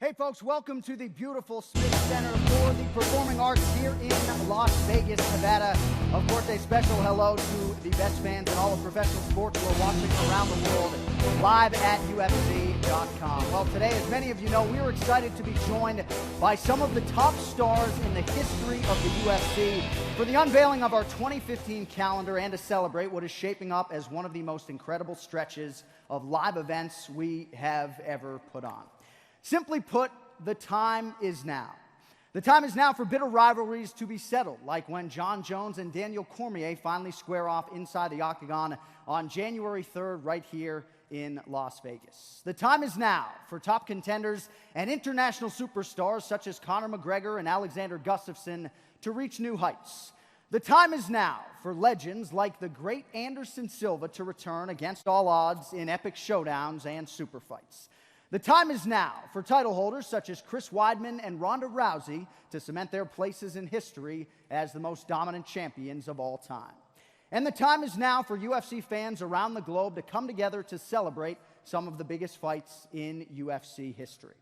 Hey folks, welcome to the beautiful Smith Center for the Performing Arts here in Las Vegas, Nevada. Of course, a special hello to the best fans in all of professional sports who are watching around the world live at UFC.com. Well, today, as many of you know, we are excited to be joined by some of the top stars in the history of the UFC for the unveiling of our 2015 calendar and to celebrate what is shaping up as one of the most incredible stretches of live events we have ever put on. Simply put, the time is now. The time is now for bitter rivalries to be settled, like when Jon Jones and Daniel Cormier finally square off inside the octagon on January 3rd right here in Las Vegas. The time is now for top contenders and international superstars such as Conor McGregor and Alexander Gustafsson to reach new heights. The time is now for legends like the great Anderson Silva to return against all odds in epic showdowns and super fights. The time is now for title holders such as Chris Weidman and Ronda Rousey to cement their places in history as the most dominant champions of all time. And the time is now for UFC fans around the globe to come together to celebrate some of the biggest fights in UFC history.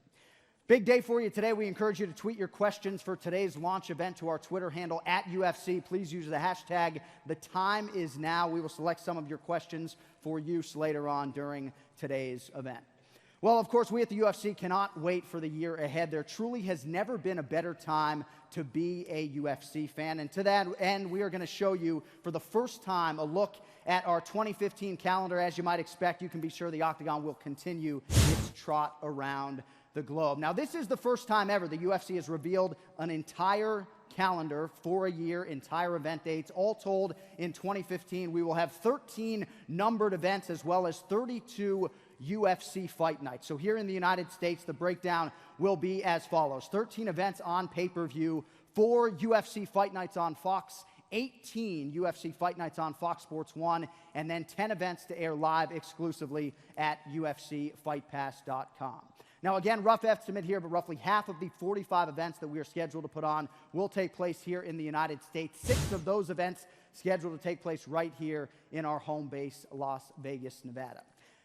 Big day for you today. We encourage you to tweet your questions for today's launch event to our Twitter handle @UFC. Please use the hashtag #TimeIsNow. We will select some of your questions for use later on during today's event. Well, of course, we at the UFC cannot wait for the year ahead. There truly has never been a better time to be a UFC fan. And to that end, we are going to show you for the first time a look at our 2015 calendar. As you might expect, you can be sure the Octagon will continue its trot around the globe. Now, this is the first time ever the UFC has revealed an entire calendar for a year, entire event dates. All told, in 2015, we will have 13 numbered events as well as 32 UFC fight nights. So here in the United States, the breakdown will be as follows. 13 events on pay-per-view, 4 UFC fight nights on Fox, 18 UFC fight nights on Fox Sports 1, and then 10 events to air live exclusively at UFCFightPass.com. Now, again, rough estimate here, but roughly half of the 45 events that we are scheduled to put on will take place here in the United States. 6 of those events scheduled to take place right here in our home base, Las Vegas, Nevada.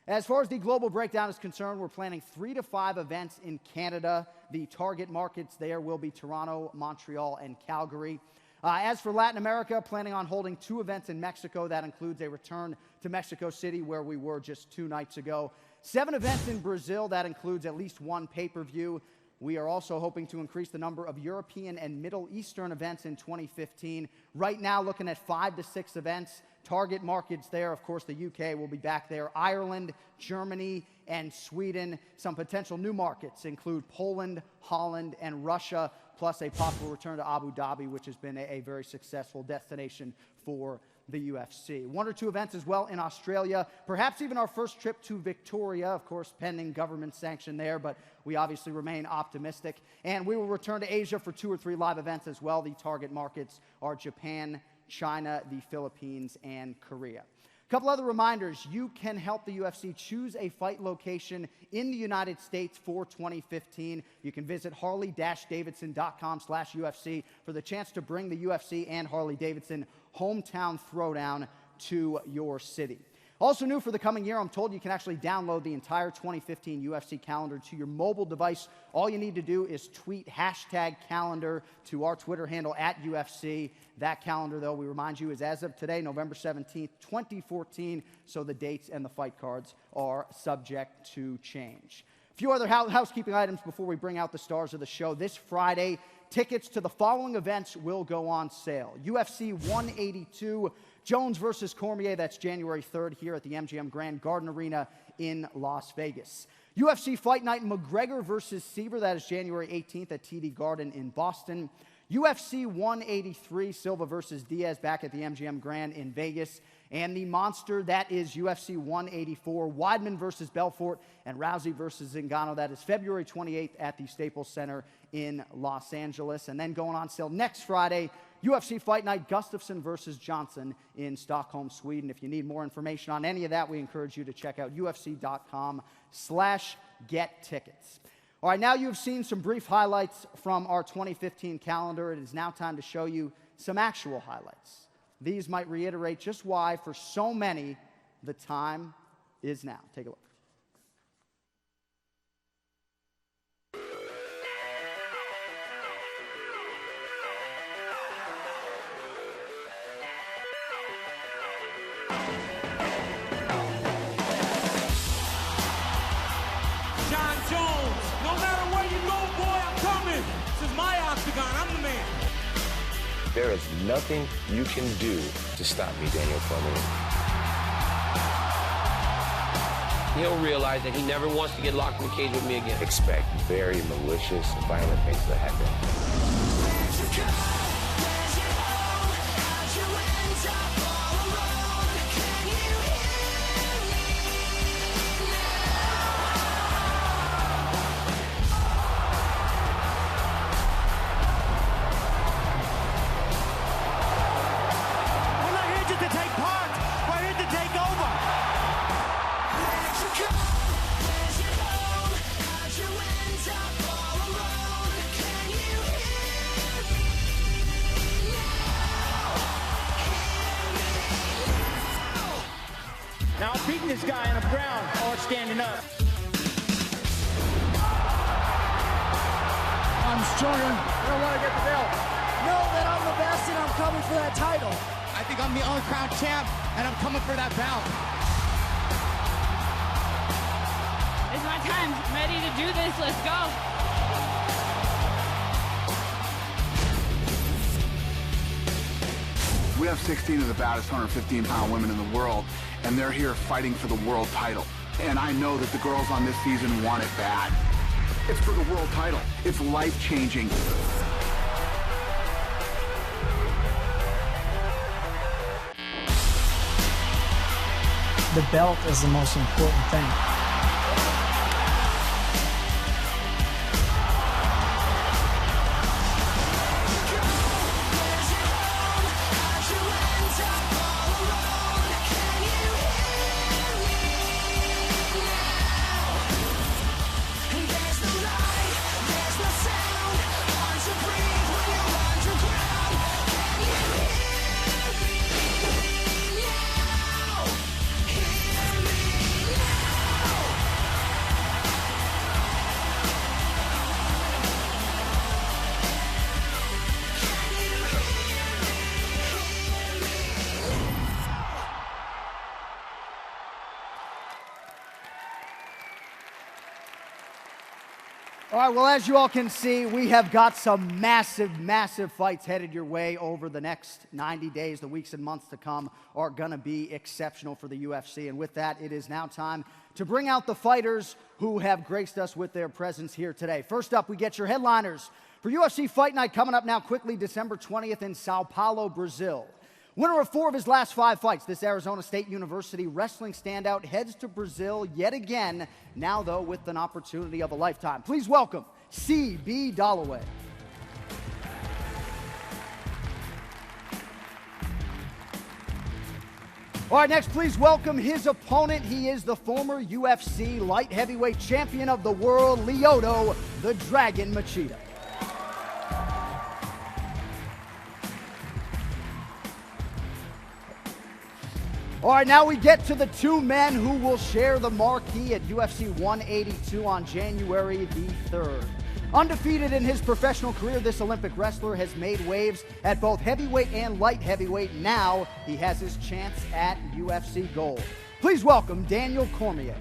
As far as the global breakdown is concerned, we're planning 3 to 5 events in Canada. The target markets there will be Toronto, Montreal, and Calgary. As for Latin America, planning on holding 2 events in Mexico. That includes a return to Mexico City, where we were just 2 nights ago. 7 events in Brazil. That includes at least 1 pay-per-view. We are also hoping to increase the number of European and Middle Eastern events in 2015. Right now, looking at 5 to 6 events. Target markets there, of course, the UK will be back there. Ireland, Germany, and Sweden. Some potential new markets include Poland, Holland, and Russia, plus a possible return to Abu Dhabi, which has been a very successful destination for the UFC. 1 or 2 events as well in Australia, perhaps even our first trip to Victoria, of course, pending government sanction there, but we obviously remain optimistic. And we will return to Asia for 2 or 3 live events as well. The target markets are Japan, China, the Philippines, and Korea. A couple other reminders. You can help the UFC choose a fight location in the United States for 2015. You can visit harley-davidson.com/UFC for the chance to bring the UFC and Harley-Davidson hometown throwdown to your city. Also new for the coming year, I'm told you can actually download the entire 2015 UFC calendar to your mobile device. All you need to do is tweet #calendar to our Twitter handle @UFC. That calendar, though, we remind you, is as of today, November 17th, 2014, so the dates and the fight cards are subject to change. A few other housekeeping items before we bring out the stars of the show. This Friday, tickets to the following events will go on sale. UFC 182, Jones versus Cormier, that's January 3rd here at the MGM Grand Garden Arena in Las Vegas. UFC Fight Night, McGregor versus Seaver, that is January 18th at TD Garden in Boston. UFC 183, Silva versus Diaz, back at the MGM Grand in Vegas. And the monster, that is UFC 184, Weidman versus Belfort, and Rousey versus Zingano. That is February 28th at the Staples Center in Los Angeles. And then going on sale next Friday, UFC Fight Night, Gustafsson versus Johnson in Stockholm, Sweden. If you need more information on any of that, we encourage you to check out UFC.com/get-tickets. All right, now you've seen some brief highlights from our 2015 calendar. It is now time to show you some actual highlights. These might reiterate just why, for so many, the time is now. Take a look. There is nothing you can do to stop me, Daniel Cormier. He'll realize that he never wants to get locked in the cage with me again. Expect very malicious, violent things to happen. Now I'm beating this guy on the ground or standing up. I'm stronger. I don't want to get the belt. Know that I'm the best and I'm coming for that title. I think I'm the uncrowned champ and I'm coming for that belt. It's my time. I'm ready to do this. Let's go. We have 16 of the baddest 115-pound women in the world, and they're here fighting for the world title. And I know that the girls on this season want it bad. It's for the world title. It's life-changing. The belt is the most important thing. All right, well, as you all can see, we have got some massive, massive fights headed your way over the next 90 days. The weeks and months to come are going to be exceptional for the UFC. And with that, it is now time to bring out the fighters who have graced us with their presence here today. First up, we get your headliners for UFC Fight Night coming up now quickly, December 20th in Sao Paulo, Brazil. Winner of 4 of his last 5 fights, this Arizona State University wrestling standout heads to Brazil yet again, now though with an opportunity of a lifetime. Please welcome C.B. Dalloway. All right, next please welcome his opponent. He is the former UFC light heavyweight champion of the world, Lyoto the Dragon Machida. All right, now we get to the 2 men who will share the marquee at UFC 182 on January the 3rd. Undefeated in his professional career, this Olympic wrestler has made waves at both heavyweight and light heavyweight. Now he has his chance at UFC gold. Please welcome Daniel Cormier.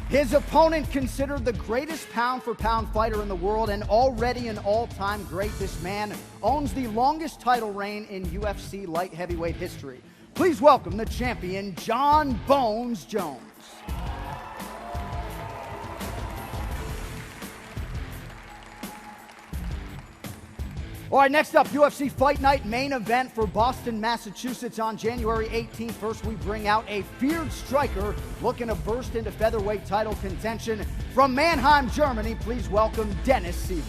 His opponent, considered the greatest pound-for-pound fighter in the world and already an all-time great, this man owns the longest title reign in UFC light heavyweight history. Please welcome the champion, John Bones Jones. All right, next up, UFC Fight Night main event for Boston, Massachusetts on January 18th. First, we bring out a feared striker looking to burst into featherweight title contention. From Mannheim, Germany, please welcome Dennis Siver.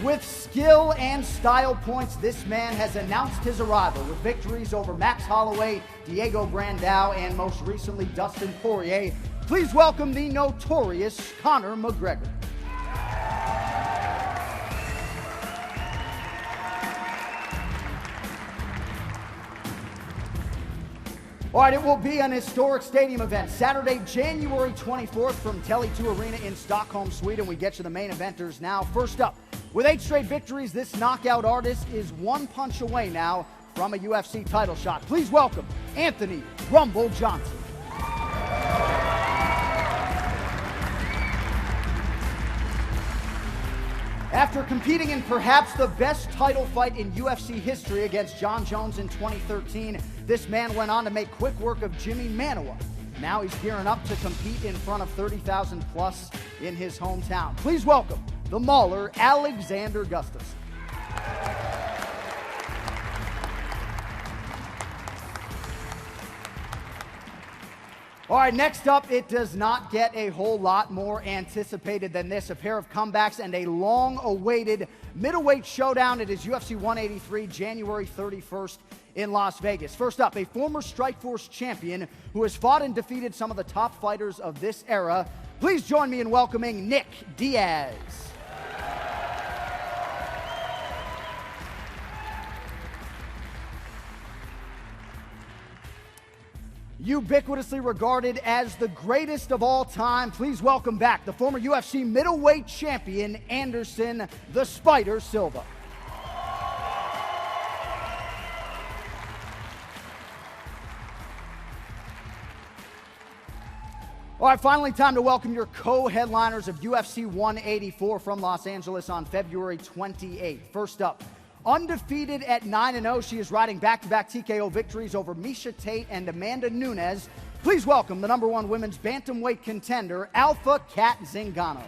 With skill and style points, this man has announced his arrival with victories over Max Holloway, Diego Brandao, and most recently Dustin Poirier. Please welcome the notorious Conor McGregor. All right, it will be an historic stadium event. Saturday, January 24th from Tele2 Arena in Stockholm, Sweden. We get you the main eventers now. First up, with 8 straight victories, this knockout artist is 1 punch away now from a UFC title shot. Please welcome Anthony Rumble Johnson. After competing in perhaps the best title fight in UFC history against John Jones in 2013, this man went on to make quick work of Jimmy Manuwa. Now he's gearing up to compete in front of 30,000 plus in his hometown. Please welcome the Mauler, Alexander Gustafsson. All right, next up, it does not get a whole lot more anticipated than this. A pair of comebacks and a long-awaited middleweight showdown. It is UFC 183, January 31st in Las Vegas. First up, a former Strikeforce champion who has fought and defeated some of the top fighters of this era. Please join me in welcoming Nick Diaz. Ubiquitously regarded as the greatest of all time, please welcome back the former UFC middleweight champion, Anderson the Spider Silva. All right, finally time to welcome your co-headliners of UFC 184 from Los Angeles on February 28th. First up, undefeated at 9-0, she is riding back-to-back TKO victories over Miesha Tate and Amanda Nunes. Please welcome the #1 women's bantamweight contender, Alpha Cat Zingano.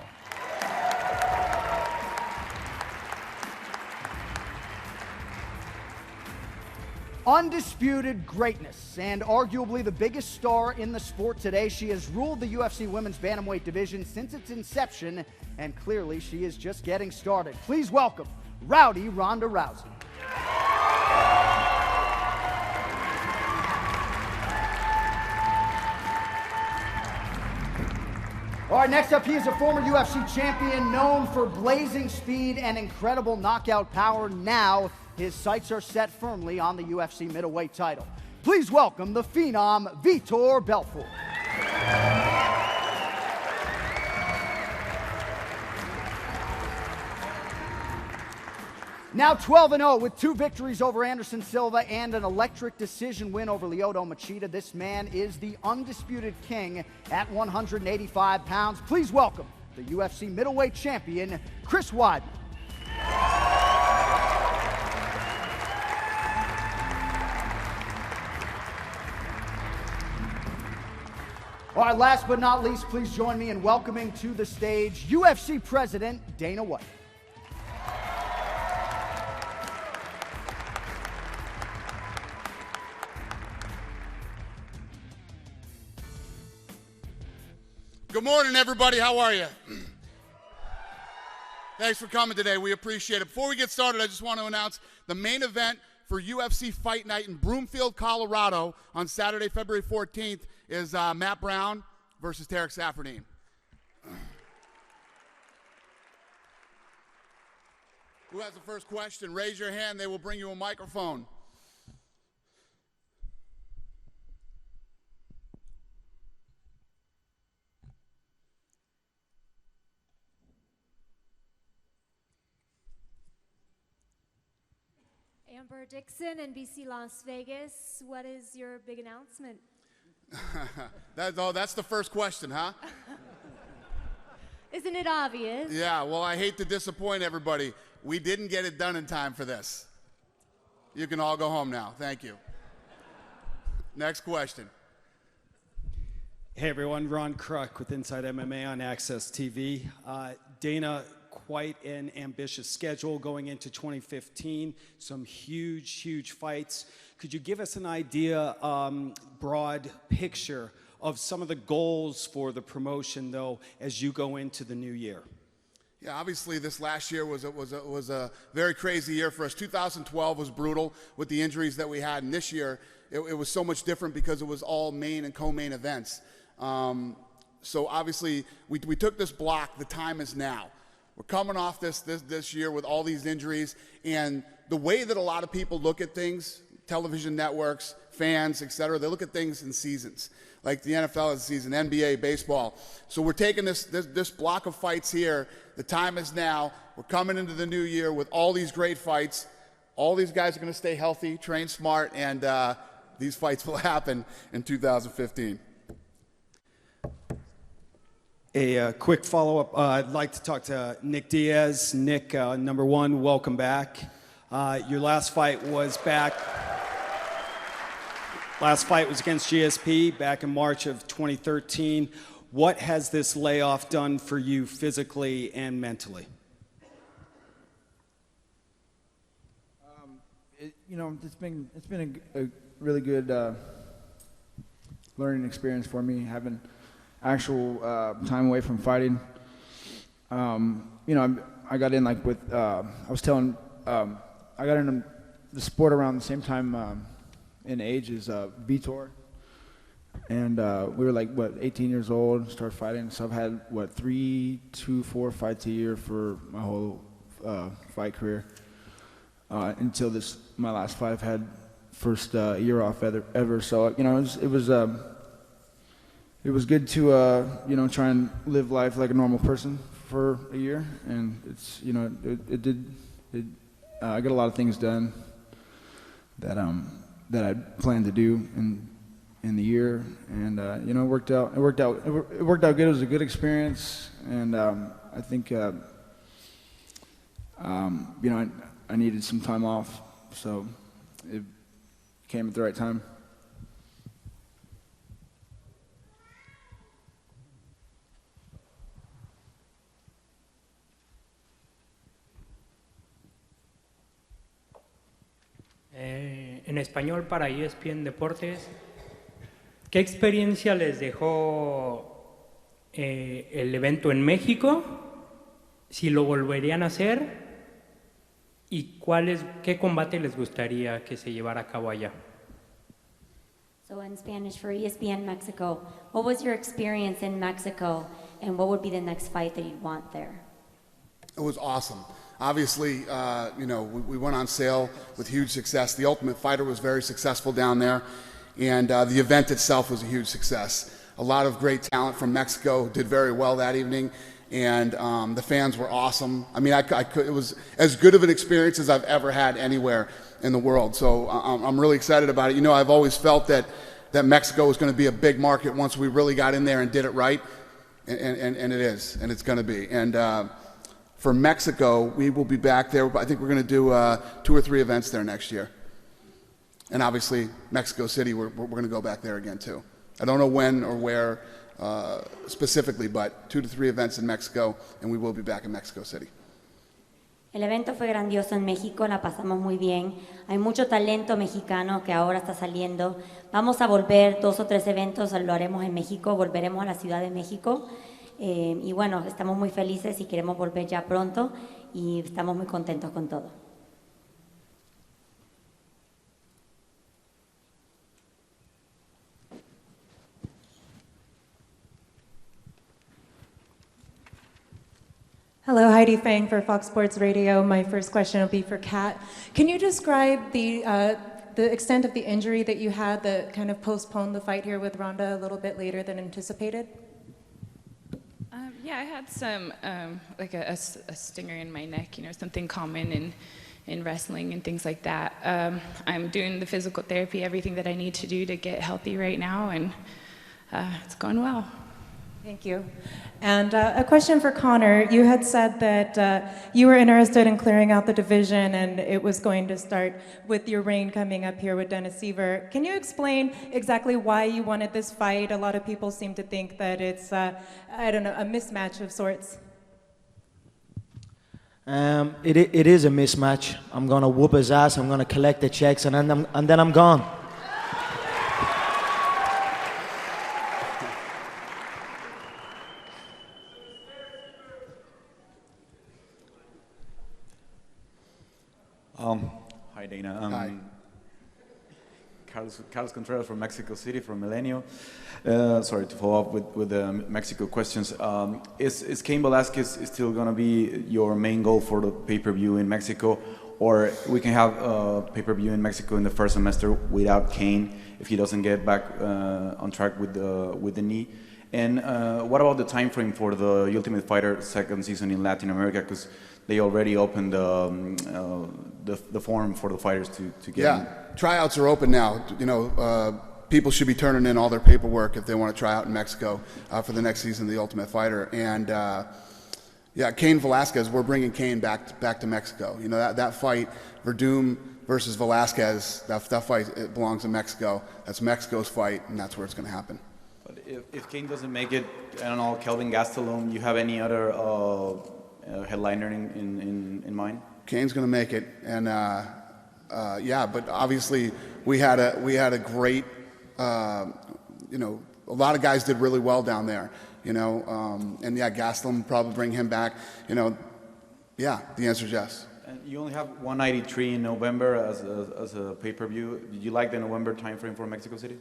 Undisputed greatness and arguably the biggest star in the sport today. She has ruled the UFC women's bantamweight division since its inception, and clearly she is just getting started. Please welcome Rowdy Ronda Rousey. All right, next up, he is a former UFC champion known for blazing speed and incredible knockout power. Now, his sights are set firmly on the UFC middleweight title. Please welcome the Phenom, Vitor Belfort. Now 12-0 with 2 victories over Anderson Silva and an electric decision win over Lyoto Machida. This man is the undisputed king at 185 pounds. Please welcome the UFC middleweight champion, Chris Weidman. All right, last but not least, please join me in welcoming to the stage UFC President Dana White. Good morning, everybody. How are you? Thanks for coming today. We appreciate it. Before we get started, I just want to announce the main event for UFC Fight Night in Broomfield, Colorado on Saturday, February 14th is Matt Brown versus Tarek Safardine. Who has the first question? Raise your hand. They will bring you a microphone. Amber Dixon, NBC Las Vegas. What is your big announcement? That's the first question, huh? Isn't it obvious? Yeah, well, I hate to disappoint everybody. We didn't get it done in time for this. You can all go home now. Thank you. Next question. Hey, everyone. Ron Kruk with Inside MMA on Access TV. Dana, quite an ambitious schedule going into 2015. Some huge fights. Could you give us an idea, broad picture of some of the goals for the promotion, though, as you go into the new year? Yeah, obviously this last year was a very crazy year for us. 2012 was brutal with the injuries that we had, and this year it was so much different because it was all main and co-main events. So obviously we took this block. The time is now. We're coming off this year with all these injuries, and the way that a lot of people look at things, television networks, fans, etc., they look at things in seasons. Like the NFL is a season, NBA, baseball. So we're taking this block of fights here. The time is now. We're coming into the new year with all these great fights, all these guys are going to stay healthy, train smart, and these fights will happen in 2015. A quick follow-up. I'd like to talk to Nick Diaz. Nick, number one, welcome back. Your last fight was against GSP back in March of 2013. What has this layoff done for you physically and mentally? It's been a really good learning experience for me, having actual time away from fighting. I got in like with I got into the sport around the same time in age as Vitor, and we were like 18 years old, started fighting. So I've had 3 to 4 fights a year for my whole fight career until my last fight. I've had first year off ever. So it was good to try and live life like a normal person for a year, and it's I got a lot of things done that I planned to do in the year, and it worked out good. It was a good experience, and I think I needed some time off, so it came at the right time. En español para ESPN Deportes, ¿qué experiencia les dejó el evento en México? Si lo volverían a hacer, ¿y qué combate les gustaría que se llevara a cabo allá? So in Spanish for ESPN Mexico, what was your experience in Mexico, and what would be the next fight that you'd want there? It was awesome. Obviously, we went on sale with huge success. The Ultimate Fighter was very successful down there, and the event itself was a huge success. A lot of great talent from Mexico did very well that evening, and the fans were awesome. I mean, it was as good of an experience as I've ever had anywhere in the world. So I'm really excited about it. I've always felt that Mexico was going to be a big market once we really got in there and did it right, and it is, and it's going to be. And for Mexico, we will be back there. I think we're going to do 2 or 3 events there next year. And obviously, Mexico City, we're going to go back there again, too. I don't know when or where specifically, but 2 to 3 events in Mexico, and we will be back in Mexico City. El evento fue grandioso en México, la pasamos muy bien. Hay mucho talento mexicano que ahora está saliendo. Vamos a volver 2 o 3 eventos, lo haremos en México, volveremos a la Ciudad de México. Y bueno, estamos muy felices y queremos volver ya pronto y estamos muy contentos con todo. Hello, Heidi Fang for Fox Sports Radio. My first question will be for Kat. Can you describe the extent of the injury that you had that kind of postponed the fight here with Ronda a little bit later than anticipated? Yeah, I had some, like a stinger in my neck, something common in wrestling and things like that. I'm doing the physical therapy, everything that I need to do to get healthy right now, and it's going well. Thank you. And a question for Connor. You had said that you were interested in clearing out the division, and it was going to start with your reign coming up here with Dennis Seaver. Can you explain exactly why you wanted this fight? A lot of people seem to think that it's, a mismatch of sorts. It is a mismatch. I'm going to whoop his ass, I'm going to collect the checks, and then I'm gone. Hi, Dana. Hi. Carlos Contreras from Mexico City, from Milenio. Sorry to follow up with the Mexico questions. Is Cain Velasquez still going to be your main goal for the pay-per-view in Mexico? Or we can have a pay-per-view in Mexico in the first semester without Cain if he doesn't get back on track with the knee? And what about the time frame for the Ultimate Fighter second season in Latin America? Because they already opened the form for the fighters to get in. Tryouts are open now. You know, people should be turning in all their paperwork if they want to try out in Mexico for the next season of the Ultimate Fighter. And Cain Velasquez, we're bringing Cain back to Mexico. You know, that fight, Verdum versus Velasquez, that fight, it belongs in Mexico. That's Mexico's fight, and that's where it's going to happen. But if Cain doesn't make it, I don't know, Kelvin Gastelum, you have any other headliner in mind? Cain's going to make it, and but obviously we had a great, you know, a lot of guys did really well down there, you know, and Gastelum probably bring him back, you know. The answer is yes. And you only have 193 in November as a pay-per-view. Did you like the November timeframe for Mexico City?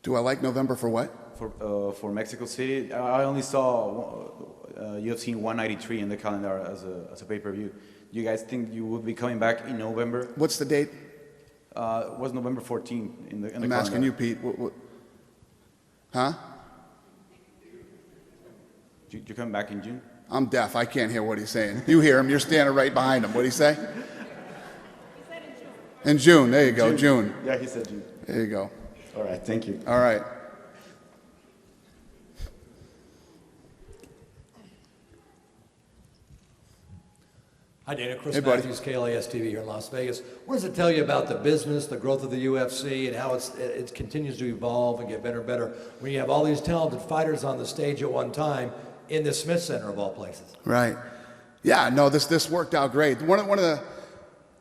Do I like November for what? For Mexico City, I only saw UFC 193 in the calendar as a pay-per-view. Do you guys think you would be coming back in November? What's the date? It was November 14th in the I'm asking you, Pete. Huh? You come back in June? I'm deaf. I can't hear what he's saying. You hear him. You're standing right behind him. What did he say? He said in June. There you go. June. Yeah, he said June. There you go. All right. Thank you. All right. Hi, Dana. Chris Hey, buddy. Matthews, KLAS TV here in Las Vegas. What does it tell you about the business, the growth of the UFC, and how it continues to evolve and get better and better when you have all these talented fighters on the stage at one time in the Smith Center of all places? Right. Yeah. No. This worked out great. One of the,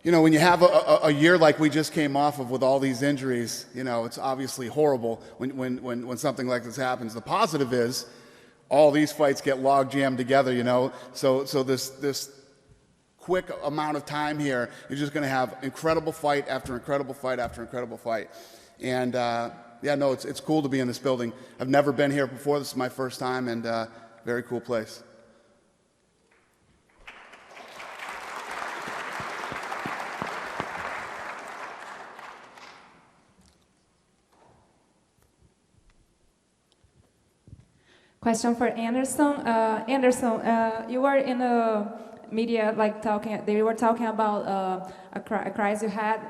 you know, when you have a year like we just came off of with all these injuries, you know, it's obviously horrible when something like this happens. The positive is all these fights get log jammed together. You know, so this quick amount of time here, you're just going to have incredible fight after incredible fight after incredible fight. And it's cool to be in this building. I've never been here before. This is my first time, and very cool place. Question for Anderson. Anderson, you were in the media, they were talking about a crisis you had.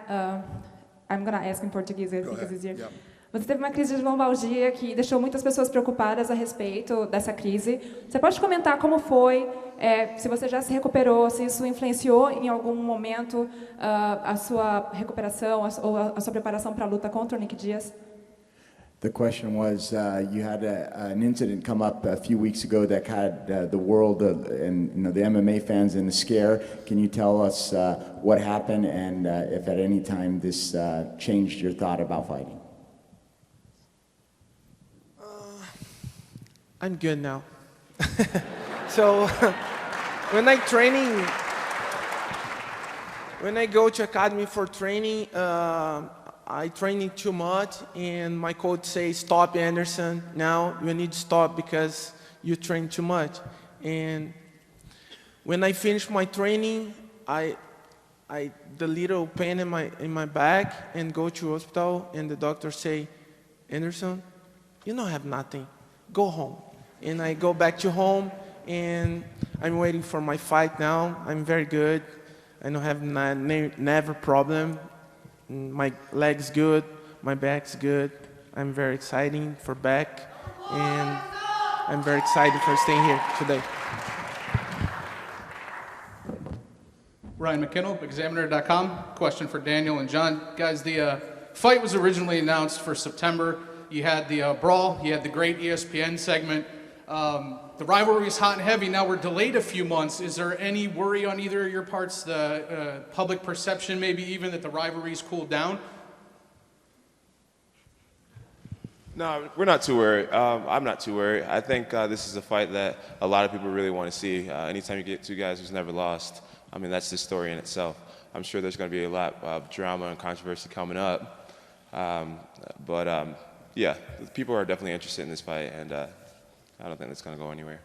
I'm going to ask in Portuguese, I think it's easier. Yeah. Você teve uma crise de lombalgia que deixou muitas pessoas preocupadas a respeito dessa crise. Você pode comentar como foi, se você já se recuperou, se isso influenciou em algum momento a sua recuperação ou a sua preparação para a luta contra o Nick Diaz? The question was, you had an incident come up a few weeks ago that had the world and the MMA fans in a scare. Can you tell us what happened and if at any time this changed your thought about fighting? I'm good now. So when I go to academy for training, I training too much, and my coach says, "Stop, Anderson. Now you need to stop because you train too much." And when I finish my training, I the little pain in my back and go to hospital, and the doctor say, "Anderson, you don't have nothing. Go home." And I go back to home, and I'm waiting for my fight now. I'm very good. I don't have never problem. My leg's good, my back's good. I'm very excited for back, and I'm very excited for staying here today. Ryan McKinnell, Examiner.com. Question for Daniel and John. Guys, the fight was originally announced for September. You had the brawl, you had the great ESPN segment. The rivalry is hot and heavy. Now we're delayed a few months. Is there any worry on either of your parts, the public perception, maybe even that the rivalry's cooled down? No, we're not too worried. I'm not too worried. I think this is a fight that a lot of people really want to see. Anytime you get two guys who's never lost, I mean, that's the story in itself. I'm sure there's going to be a lot of drama and controversy coming up. Yeah, people are definitely interested in this fight, and I don't think it's going to go anywhere.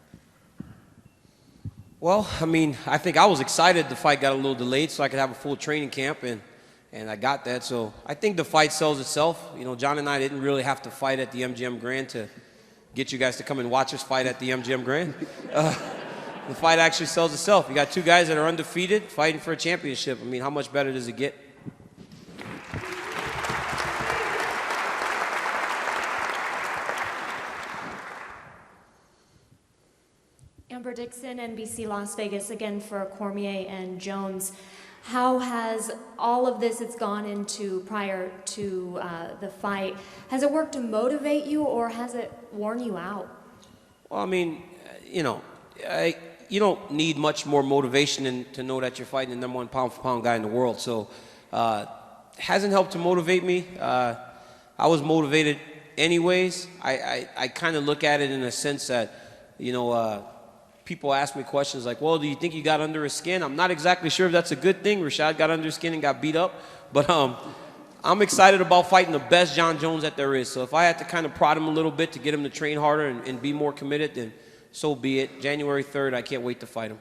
Well, I mean, I think I was excited the fight got a little delayed so I could have a full training camp, and I got that. So I think the fight sells itself. You know, John and I didn't really have to fight at the MGM Grand to get you guys to come and watch us fight at the MGM Grand. The fight actually sells itself. You got two guys that are undefeated fighting for a championship. I mean, how much better does it get? Amber Dixon, NBC Las Vegas, again for Cormier and Jones. How has all of this it's gone into prior to the fight, has it worked to motivate you or has it worn you out? Well, I mean, you know, you don't need much more motivation to know that you're fighting the #1 pound-for-pound guy in the world. So hasn't helped to motivate me. I was motivated anyways. I kind of look at it in a sense that, you know, people ask me questions like, well, do you think you got under his skin? I'm not exactly sure if that's a good thing. Rashad got under his skin and got beat up. But I'm excited about fighting the best John Jones that there is. So if I had to kind of prod him a little bit to get him to train harder and be more committed, then so be it. January 3rd, I can't wait to fight him.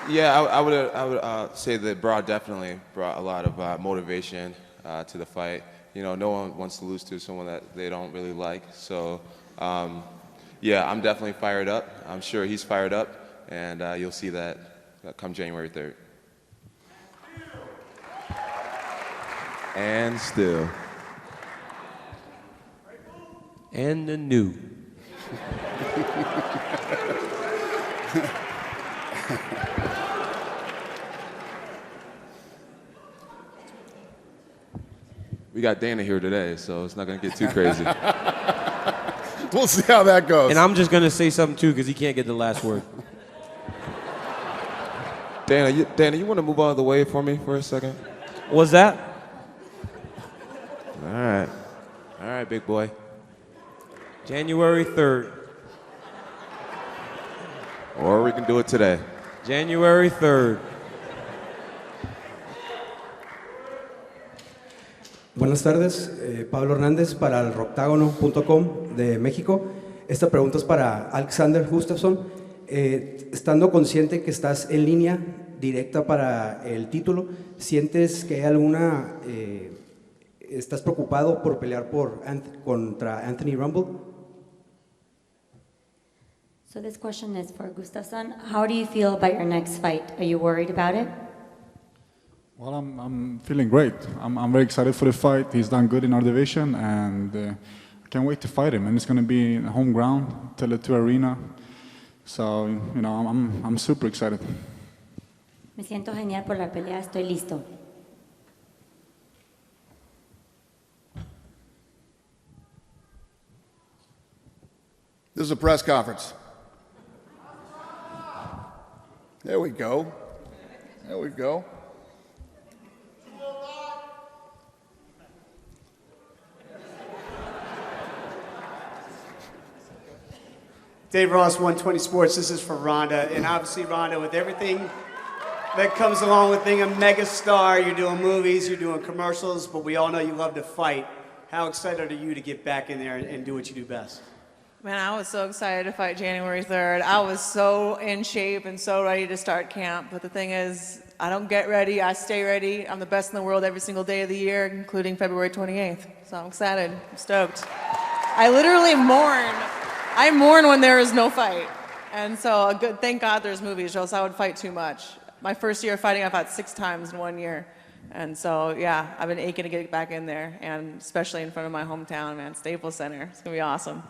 Yeah, I would say that Bra definitely brought a lot of motivation to the fight. You know, no one wants to lose to someone that they don't really like. So, yeah, I'm definitely fired up. I'm sure he's fired up, and you'll see that come January 3rd. And still. And the new. We got Dana here today, so it's not going to get too crazy. We'll see how that goes. And I'm just going to say something, too, because he can't get the last word. Dana, you want to move out of the way for me for a second? What's that? All right. All right, big boy. January 3rd. Or we can do it today. January 3rd. Buenas tardes, Pablo Hernández para el Roctágono.com de México. Esta pregunta es para Alexander Gustafsson. Estando consciente que estás en línea directa para el título, ¿sientes que hay alguna, estás preocupado por pelear contra Anthony Rumble? So this question is for Gustafsson. How do you feel about your next fight? Are you worried about it? Well, I'm feeling great. I'm very excited for the fight. He's done good in our division, and I can't wait to fight him. And it's going to be in home ground, Tele2 Arena. So, you know, I'm super excited. Me siento genial por la pelea. Estoy listo. This is a press conference. There we go. There we go. Dave Ross, 120 Sports. This is for Rhonda. And obviously, Rhonda, with everything that comes along with being a mega star, you're doing movies, you're doing commercials, but we all know you love to fight. How excited are you to get back in there and do what you do best? Man, I was so excited to fight January 3rd. I was so in shape and so ready to start camp. But the thing is, I don't get ready, I stay ready. I'm the best in the world every single day of the year, including February 28th. So I'm excited, I'm stoked. I literally mourn. I mourn when there is no fight. And so thank God there's movies, or else I would fight too much. My first year of fighting, I fought 6 times in 1 year. And so, yeah, I've been aching to get back in there, and especially in front of my hometown, man, Staples Center. It's going to be awesome.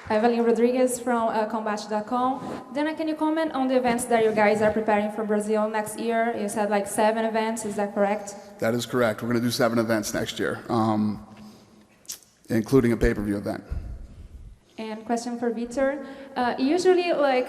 Evelyn Rodriguez from converge.com. Dana, can you comment on the events that you guys are preparing for Brazil next year? You said like 7 events, is that correct? That is correct. We're going to do 7 events next year, including a pay-per-view event. And question for Vitor. Usually, like,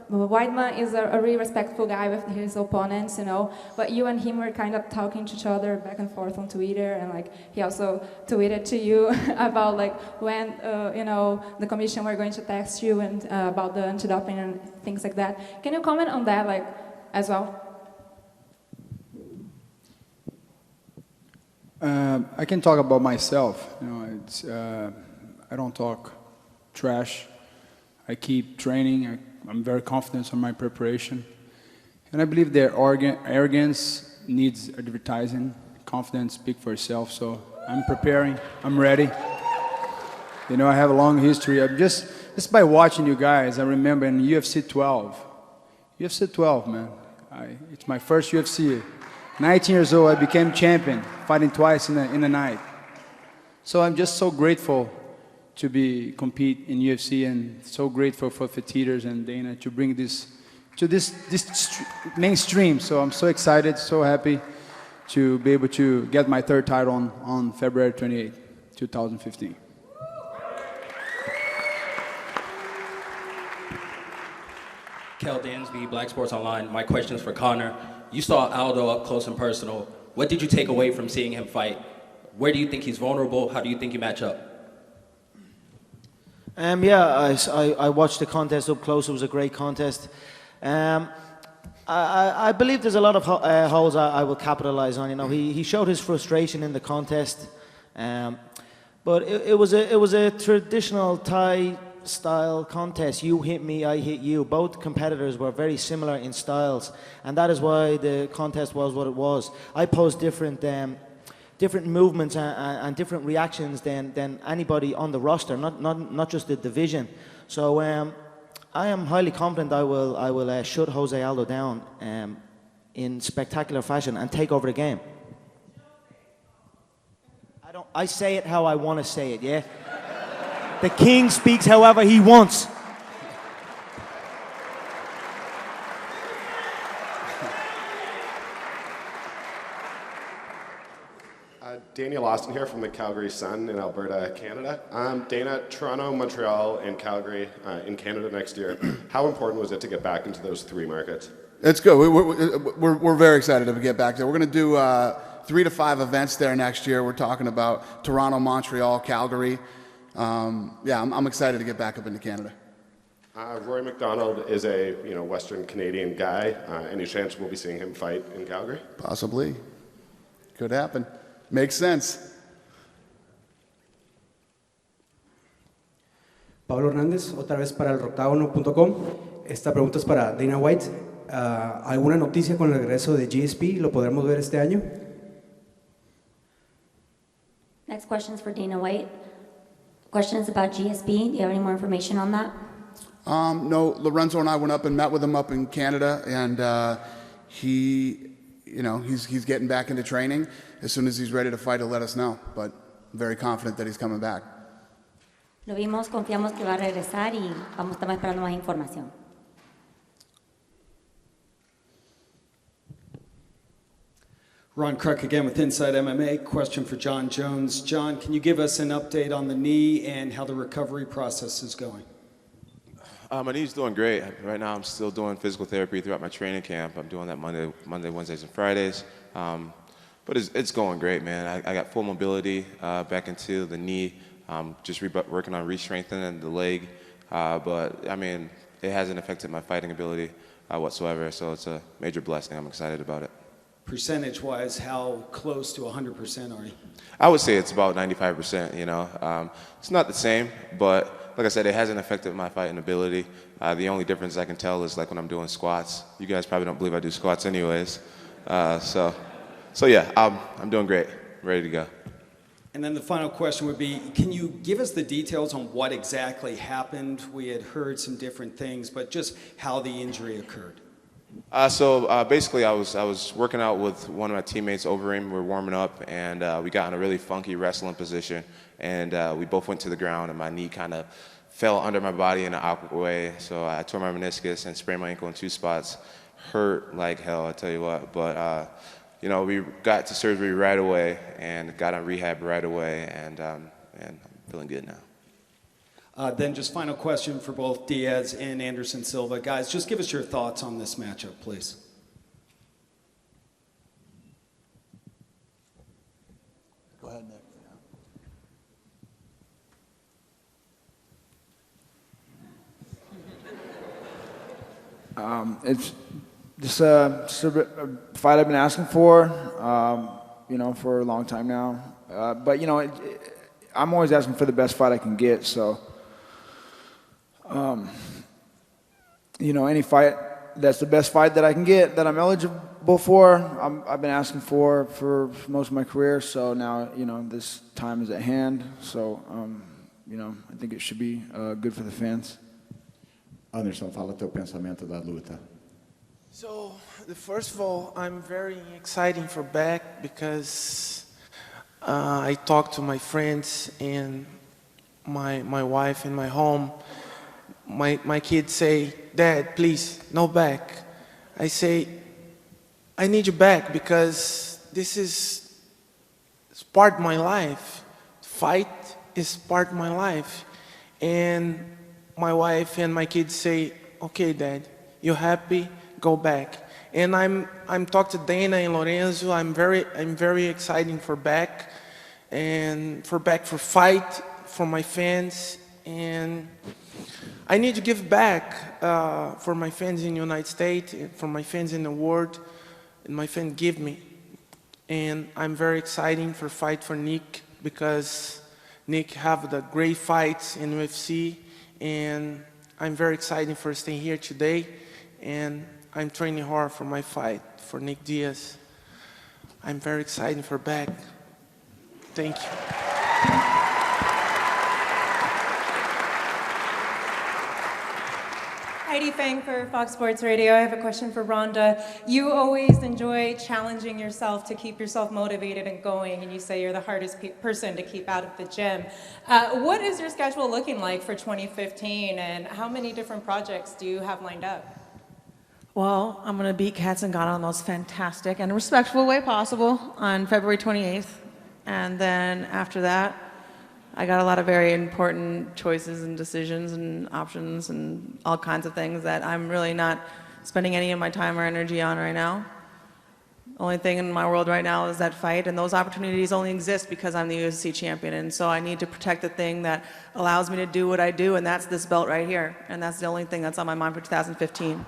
Weidman is a really respectful guy with his opponents, you know, but you and him were kind of talking to each other back and forth on Twitter, and like he also tweeted to you about like when, you know, the commission were going to text you and about the anti-doping and things like that. Can you comment on that, like, as well? I can talk about myself. You know, it's I don't talk trash. I keep training. I'm very confident on my preparation, and I believe their arrogance needs advertising. Confidence speak for itself. So I'm preparing. I'm ready. You know, I have a long history. I'm just by watching you guys, I remember in UFC 12. UFC 12, man. It's my first UFC. 19 years old, I became champion, fighting twice in a night. So I'm just so grateful to compete in UFC, and so grateful for Fetiters and Dana to bring this to this mainstream. So I'm so excited, so happy to be able to get my third title on February 28, 2015. Kel Dansby, Black Sports Online. My question is for Conor. You saw Aldo up close and personal. What did you take away from seeing him fight? Where do you think he's vulnerable? How do you think you match up? I watched the contest up close. It was a great contest. I believe there's a lot of holes I will capitalize on. You know, he showed his frustration in the contest, but it was a traditional Thai style contest. You hit me, I hit you. Both competitors were very similar in styles, and that is why the contest was what it was. I posed different movements and different reactions than anybody on the roster, not just the division. So I am highly confident I will shut Jose Aldo down in spectacular fashion and take over the game. I say it how I want to say it, yeah? The king speaks however he wants. Daniel Austin here from the Calgary Sun in Alberta, Canada. Dana, Toronto, Montreal, and Calgary in Canada next year. How important was it to get back into those three markets? It's good. We're very excited to get back there. We're going to do 3 to 5 events there next year. We're talking about Toronto, Montreal, Calgary. I'm excited to get back up into Canada. Rory McDonald is a Western Canadian guy. Any chance we'll be seeing him fight in Calgary? Possibly. Could happen. Makes sense. Pablo Hernández, otra vez para el octagono.com. Esta pregunta es para Dana White. ¿Alguna noticia con el regreso de GSP? ¿Lo podremos ver este año? Next question is for Dana White. Questions about GSP. Do you have any more information on that? No, Lorenzo and I went up and met with him up in Canada, and he's getting back into training. As soon as he's ready to fight, he'll let us know. But I'm very confident that he's coming back. Lo vimos, confiamos que va a regresar y estamos esperando más información. Ron Kruk again with Inside MMA. Question for John Jones. John, can you give us an update on the knee and how the recovery process is going? My knee's doing great. Right now I'm still doing physical therapy throughout my training camp. I'm doing that Monday, Wednesdays, and Fridays. But it's going great, man. I got full mobility back into the knee. Just working on re-strengthening the leg. But, I mean, it hasn't affected my fighting ability whatsoever. So it's a major blessing. I'm excited about it. Percentage-wise, how close to 100% are you? I would say it's about 95%, you know. It's not the same, but like I said, it hasn't affected my fighting ability. The only difference I can tell is like when I'm doing squats. You guys probably don't believe I do squats anyways. So yeah, I'm doing great. Ready to go. And then the final question would be, can you give us the details on what exactly happened? We had heard some different things, but just how the injury occurred. Basically, I was working out with one of my teammates over him. We were warming up, and we got in a really funky wrestling position, and we both went to the ground, and my knee kind of fell under my body in an awkward way. So I tore my meniscus and sprained my ankle in 2 spots. Hurt like hell, I tell you what. But we got to surgery right away and got on rehab right away, and I'm feeling good now. Then just final question for both Diaz and Anderson Silva. Guys, just give us your thoughts on this matchup, please. Go ahead, Nick. It's just a fight I've been asking for, for a long time now. But I'm always asking for the best fight I can get, so... any fight that's the best fight that I can get, that I'm eligible for. I've been asking for most of my career, so now, this time is at hand. So, I think it should be good for the fans. Anderson, fala teu pensamento da luta. So, first of all, I'm very excited for back because I talked to my friends and my wife in my home. My kids say, "Dad, please, no back." I say, "I need you back because this is part of my life. Fight is part of my life." And my wife and my kids say, "Okay, Dad, you happy? Go back." And I'm talking to Dana and Lorenzo. I'm very excited for back, and for fight for my fans. And I need to give back for my fans in the United States, for my fans in the world, and my fans give me. And I'm very excited for fight for Nick because Nick have the great fights in UFC, and I'm very excited for staying here today. And I'm training hard for my fight for Nick Diaz. I'm very excited for back. Thank you. Heidi Fang for Fox Sports Radio. I have a question for Rhonda. You always enjoy challenging yourself to keep yourself motivated and going, and you say you're the hardest person to keep out of the gym. What is your schedule looking like for 2015, and how many different projects do you have lined up? Well, I'm going to beat Cats and Ghana in the most fantastic and respectful way possible on February 28th. And then after that, I got a lot of very important choices and decisions and options and all kinds of things that I'm really not spending any of my time or energy on right now. The only thing in my world right now is that fight, and those opportunities only exist because I'm the UFC champion, and so I need to protect the thing that allows me to do what I do, and that's this belt right here, and that's the only thing that's on my mind for 2015.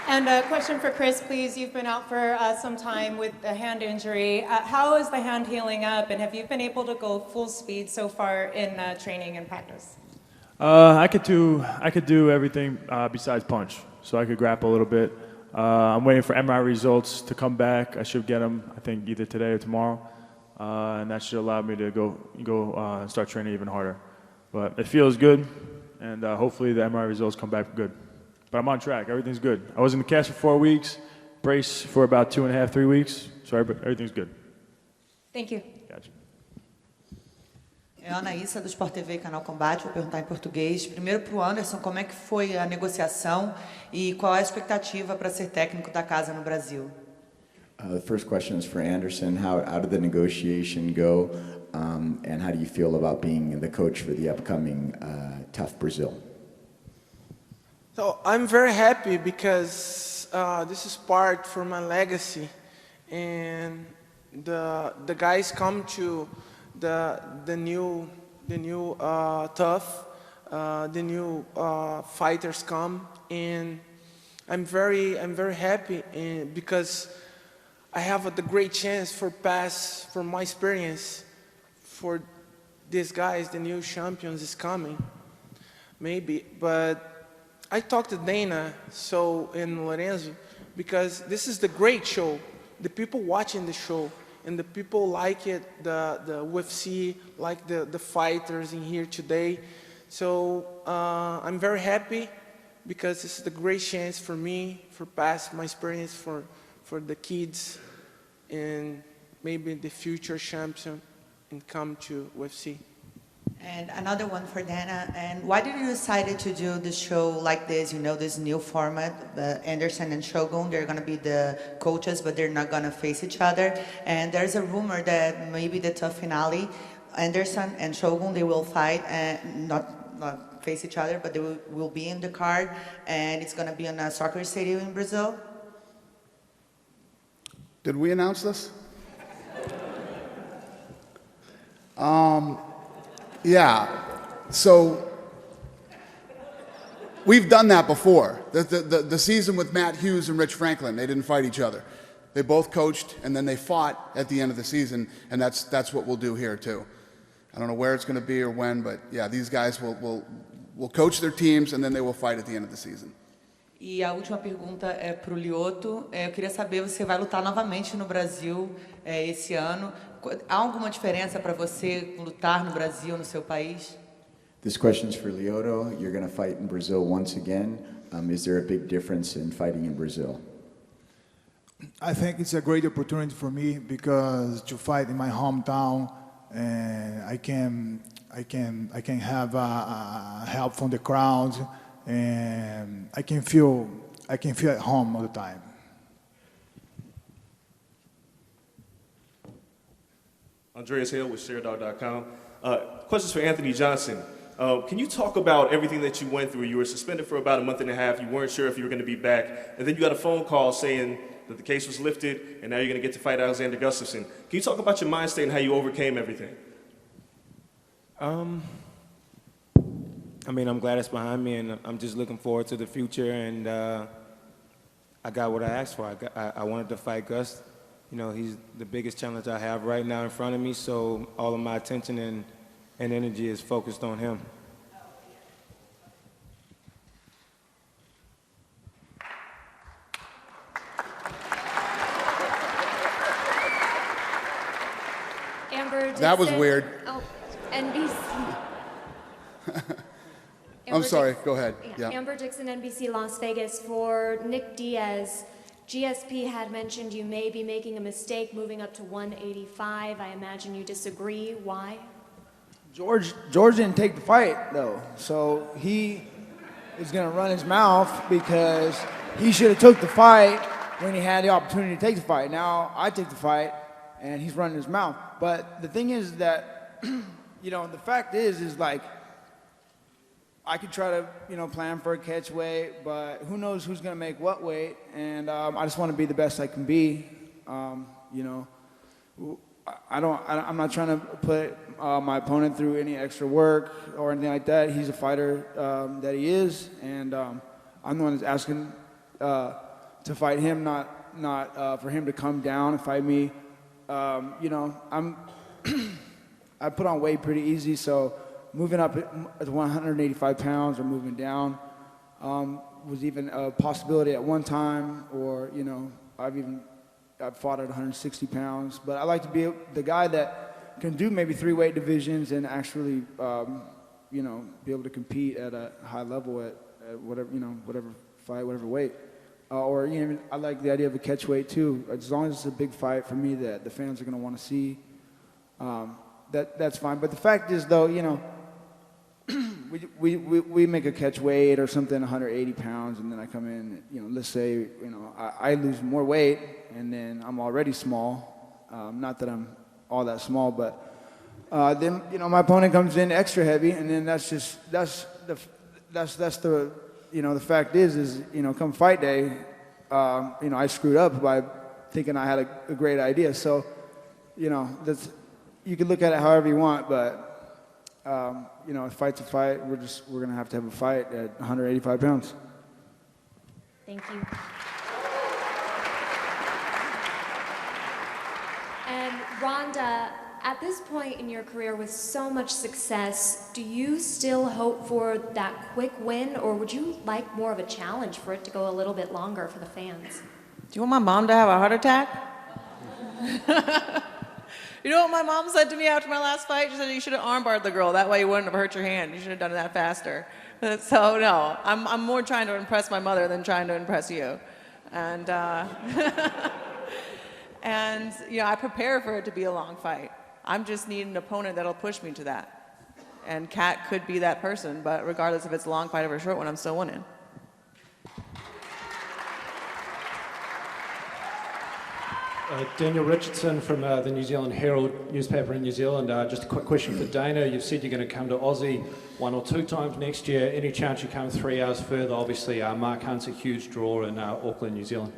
And a question for Chris, please. You've been out for some time with a hand injury. How is the hand healing up, and have you been able to go full speed so far in training and practice? I could do everything besides punch. So I could grapple a little bit. I'm waiting for MRI results to come back. I should get them, I think, either today or tomorrow, and that should allow me to go and start training even harder. But it feels good, and hopefully the MRI results come back good. But I'm on track. Everything's good. I was in the cast for 4 weeks, brace for about 2.5, 3 weeks. So everything's good. Thank you. Gotcha. É a Anaísa do Sport TV, Canal Combate. Vou perguntar em português. Primeiro para o Anderson, como é que foi a negociação e qual é a expectativa para ser técnico da casa no Brasil? The first question is for Anderson. How did the negotiation go, and how do you feel about being the coach for the upcoming Tough Brazil? So I'm very happy because this is part for my legacy, and the guys come to the new Tough, the new fighters come, and I'm very happy because I have the great chance for my experience for these guys, the new champions is coming, maybe, but. I talked to Dana and Lorenzo because this is the great show. The people watching the show and the people like it, the UFC, like the fighters in here today. So I'm very happy because this is the great chance for me for pass my experience for the kids and maybe the future champion and come to UFC. And another one for Dana. And why did you decide to do the show like this? You know, this new format. Anderson and Shogun, they're going to be the coaches, but they're not going to face each other. And there's a rumor that maybe the Tough finale, Anderson and Shogun, they will fight and not face each other, but they will be in the card. And it's going to be on a soccer stadium in Brazil. Did we announce this? Yeah, so we've done that before. The season with Matt Hughes and Rich Franklin, they didn't fight each other. They both coached, and then they fought at the end of the season, and that's what we'll do here too. I don't know where it's going to be or when, but yeah, these guys will will coach their teams, and then they will fight at the end of the season. E a última pergunta é para o Lioto. Eu queria saber, você vai lutar novamente no Brasil esse ano. Há alguma diferença para você lutar no Brasil, no seu país? This question's for Lyoto. You're going to fight in Brazil once again. Is there a big difference in fighting in Brazil? I think it's a great opportunity for me because to fight in my hometown, and I can have help from the crowd, and I can feel at home all the time. Andreas Hill with ShareDog.com. Questions for Anthony Johnson. Can you talk about everything that you went through? You were suspended for about a month and a half. You weren't sure if you were going to be back. And then you got a phone call saying that the case was lifted and now you're going to get to fight Alexander Gustafsson. Can you talk about your mind state and how you overcame everything? I mean, I'm glad it's behind me, and I'm just looking forward to the future. And I got what I asked for. I wanted to fight Gus. You know, he's the biggest challenge I have right now in front of me, so all of my attention and energy is focused on him. Amber That was Dixon- weird. Oh, NBC. I'm sorry, go ahead. Yeah. Yeah. Amber Dixon, NBC Las Vegas. For Nick Diaz, GSP had mentioned you may be making a mistake moving up to 185. I imagine you disagree. Why? George didn't take the fight though, so he is going to run his mouth because he should have took the fight when he had the opportunity to take the fight. Now I take the fight, and he's running his mouth. But the thing is that, you know, the fact is like, I could try to, you know, plan for a catch weight, but who knows who's going to make what weight, and I just want to be the best I can be. You know, I'm not trying to put my opponent through any extra work or anything like that. He's a fighter that he is, and I'm the one that's asking to fight him, not for him to come down and fight me. You know, I put on weight pretty easy, so moving up at 185 pounds or moving down was even a possibility at one time, or, you know, I've fought at 160 pounds. But I like to be the guy that can do maybe 3 weight divisions and actually, you know, be able to compete at a high level at whatever, you know, whatever fight, whatever weight. Or, you know, I like the idea of a catch weight too. As long as it's a big fight for me that the fans are going to want to see, that's fine. But the fact is, though, you know, we make a catch weight or something 180 pounds, and then I come in, you know, let's say, you know, I lose more weight, and then I'm already small. Not that I'm all that small, but then, you know, my opponent comes in extra heavy, and then that's the you know, the fact is, you know, come fight day, you know, I screwed up by thinking I had a great idea. So, you know, you can look at it however you want, but you know, a fight's a fight. We're gonna have a fight at 185 pounds. Thank you. And Rhonda, at this point in your career with so much success, do you still hope for that quick win, or would you like more of a challenge for it to go a little bit longer for the fans? Do you want my mom to have a heart attack? You know what my mom said to me after my last fight? She said, you should have armbarred the girl. That way you wouldn't have hurt your hand. You should have done that faster. So, no, I'm more trying to impress my mother than trying to impress you. And, and you know, I prepare for it to be a long fight. I'm just needing an opponent that'll push me to that. And Kat could be that person, but regardless if it's a long fight or a short one, I'm still winning. Daniel Richardson from the New Zealand Herald newspaper in New Zealand. Just a quick question for Dana. You've said you're going to come to Aussie 1 or 2 times next year. Any chance you come 3 hours further? Obviously, Mark Hunt's a huge draw in Auckland, New Zealand.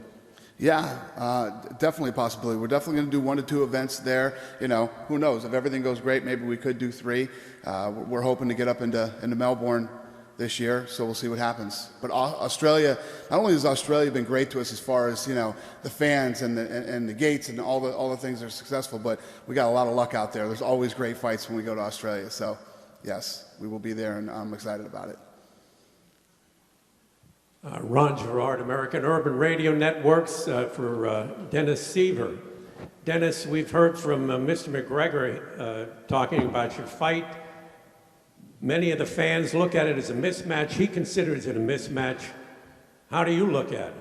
Yeah, definitely a possibility. We're definitely going to do 1 to 2 events there. You know, who knows? If everything goes great, maybe we could do 3. We're hoping to get up into Melbourne this year, so we'll see what happens. But Australia, not only has Australia been great to us as far as, you know, the fans and the gates and all the things that are successful, but we got a lot of luck out there. There's always great fights when we go to Australia. So, yes, we will be there, and I'm excited about it. Ron Gerard, American Urban Radio Networks, for Dennis Seaver. Dennis, we've heard from Mr. McGregor talking about your fight. Many of the fans look at it as a mismatch. He considers it a mismatch. How do you look at it?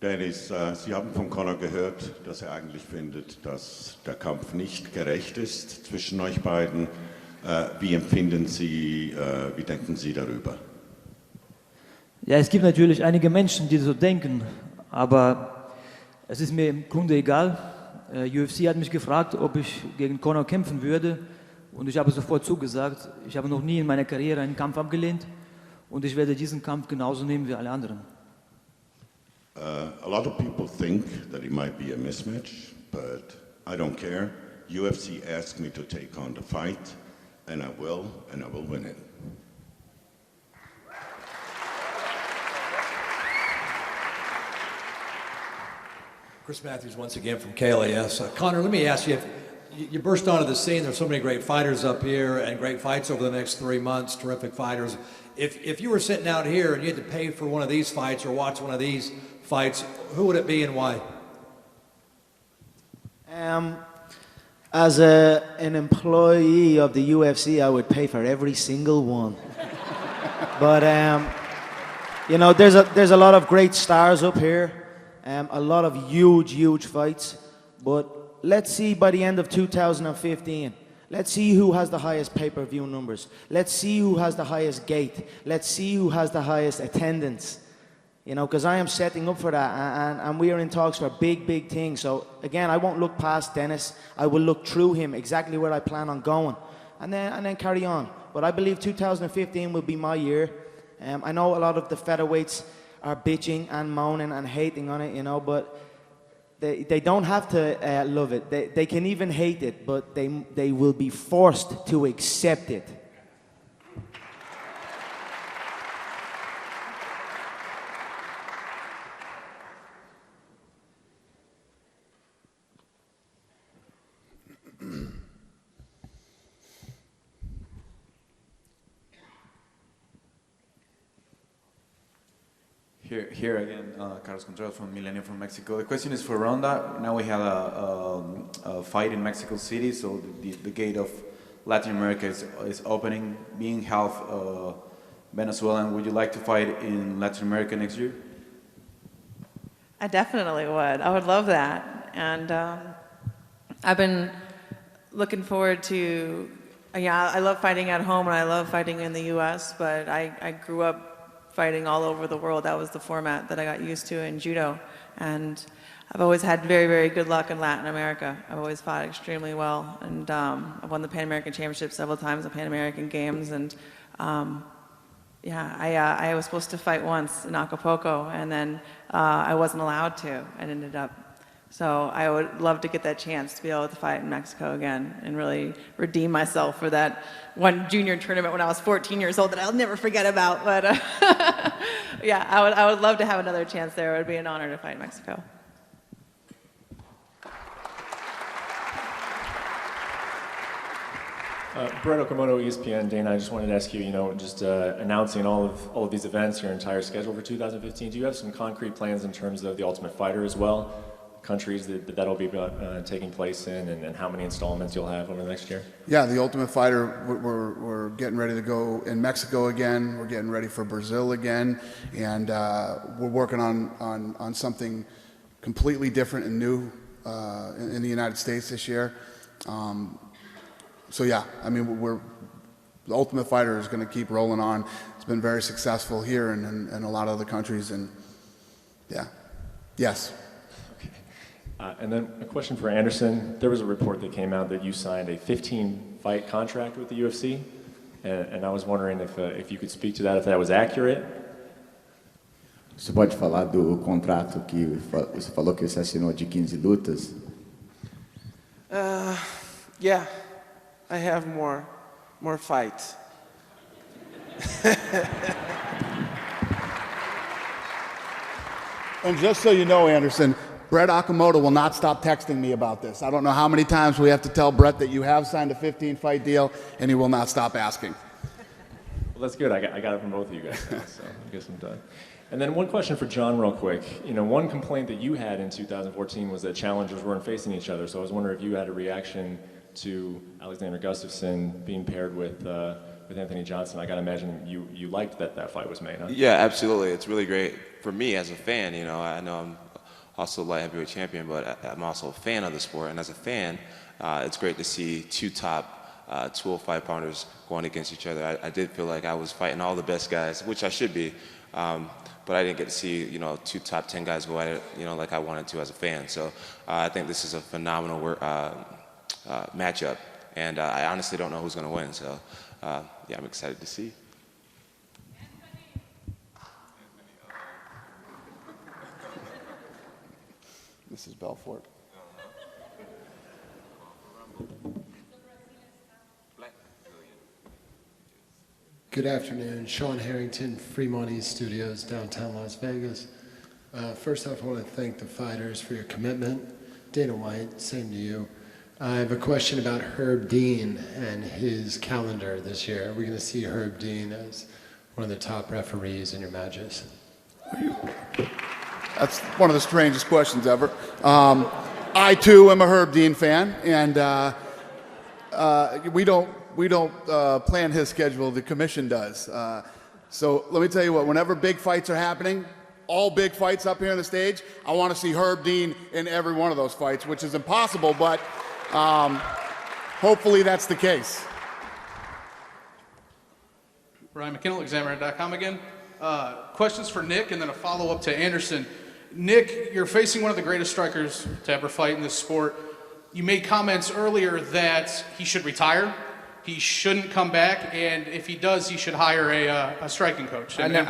Dennis, Sie haben von Conor gehört, dass eigentlich findet, dass der Kampf nicht gerecht ist zwischen euch beiden. Wie empfinden Sie, wie denken Sie darüber? Ja, es gibt natürlich einige Menschen, die so denken, aber es ist mir im Grunde egal. UFC hat mich gefragt, ob ich gegen Conor kämpfen würde und ich habe sofort zugesagt. Ich habe noch nie in meiner Karriere einen Kampf abgelehnt und ich werde diesen Kampf genauso nehmen wie alle anderen. A lot of people think that it might be a mismatch, but I don't care. UFC asked me to take on the fight, and I will win it. Chris Matthews once again from KLAS. Conor, let me ask you, you burst onto the scene. There's so many great fighters up here and great fights over the next 3 months, terrific fighters. If you were sitting out here and you had to pay for one of these fights or watch one of these fights, who would it be and why? As an employee of the UFC, I would pay for every single one. But you know, there's a lot of great stars up here, a lot of huge fights. But let's see by the end of 2015. Let's see who has the highest pay-per-view numbers. Let's see who has the highest gate. Let's see who has the highest attendance. You know, because I am setting up for that, and we are in talks for big things. So again, I won't look past Dennis. I will look through him exactly where I plan on going, and then carry on. But I believe 2015 will be my year. I know a lot of the featherweights are bitching and moaning and hating on it, you know, but they don't have to love it. They can even hate it, but they will be forced to accept it. Here again, Carlos Contreras from Millennium from Mexico. The question is for Ronda. Now we have a fight in Mexico City, so the gate of Latin America is opening. Being half Venezuelan, would you like to fight in Latin America next year? I definitely would. I would love that. And I've been looking forward to, I love fighting at home and I love fighting in the US, but I grew up fighting all over the world. That was the format that I got used to in judo. And I've always had very good luck in Latin America. I've always fought extremely well. And I've won the Pan American Championship several times, the Pan American Games. And I was supposed to fight once in Acapulco, and then I wasn't allowed to, and ended up. So I would love to get that chance to be able to fight in Mexico again and really redeem myself for that one junior tournament when I was 14 years old that I'll never forget about. But yeah, I would love to have another chance there. It would be an honor to fight in Mexico. Brett Okamoto, ESPN. Dana, I just wanted to ask you, just announcing all of these events, your entire schedule for 2015. Do you have some concrete plans in terms of the Ultimate Fighter as well? Countries that'll be taking place in, and how many installments you'll have over the next year? Yeah, the Ultimate Fighter, we're getting ready to go in Mexico again. We're getting ready for Brazil again, and we're working on something completely different and new in the United States this year. So yeah, I mean, the Ultimate Fighter is going to keep rolling on. It's been very successful here and a lot of other countries, and yeah, yes. And then a question for Anderson. There was a report that came out that you signed a 15-fight contract with the UFC, and I was wondering if you could speak to that, if that was accurate. Você pode falar do contrato que você falou que você assinou de 15 lutas? Yeah, I have more fights. And just so you know, Anderson, Brett Okamoto will not stop texting me about this. I don't know how many times we have to tell Brett that you have signed a 15-fight deal, and he will not stop asking. Well, that's good. I got it from both of you guys now, so I guess I'm done. And then one question for John real quick. You know, one complaint that you had in 2014 was that challengers weren't facing each other. So I was wondering if you had a reaction to Alexander Gustafsson being paired with Anthony Johnson. I got to imagine you liked that fight was made, huh? Yeah, absolutely. It's really great for me as a fan. You know, I know I'm also a light heavyweight champion, but I'm also a fan of the sport. And as a fan, it's great to see two top 205 pounders going against each other. I did feel like I was fighting all the best guys, which I should be. But I didn't get to see, you know, two top 10 guys go at it, you know, like I wanted to as a fan. So I think this is a phenomenal matchup, and I honestly don't know who's going to win. So yeah, I'm excited to see. This is Belfort. Good afternoon. Sean Harrington, Fremont East Studios, downtown Las Vegas. First off, I want to thank the fighters for your commitment. Dana White, same to you. I have a question about Herb Dean and his calendar this year. Are we going to see Herb Dean as one of the top referees in your matches? That's one of the strangest questions ever. I too am a Herb Dean fan, and we don't plan his schedule. The commission does. So let me tell you what. Whenever big fights are happening, all big fights up here on the stage, I want to see Herb Dean in every one of those fights, which is impossible, but hopefully that's the case. Ryan McKinnell, Examiner.com again. Questions for Nick and then a follow-up to Anderson. Nick, you're facing one of the greatest strikers to ever fight in this sport. You made comments earlier that he should retire, he shouldn't come back, and if he does, he should hire a striking coach. I didn't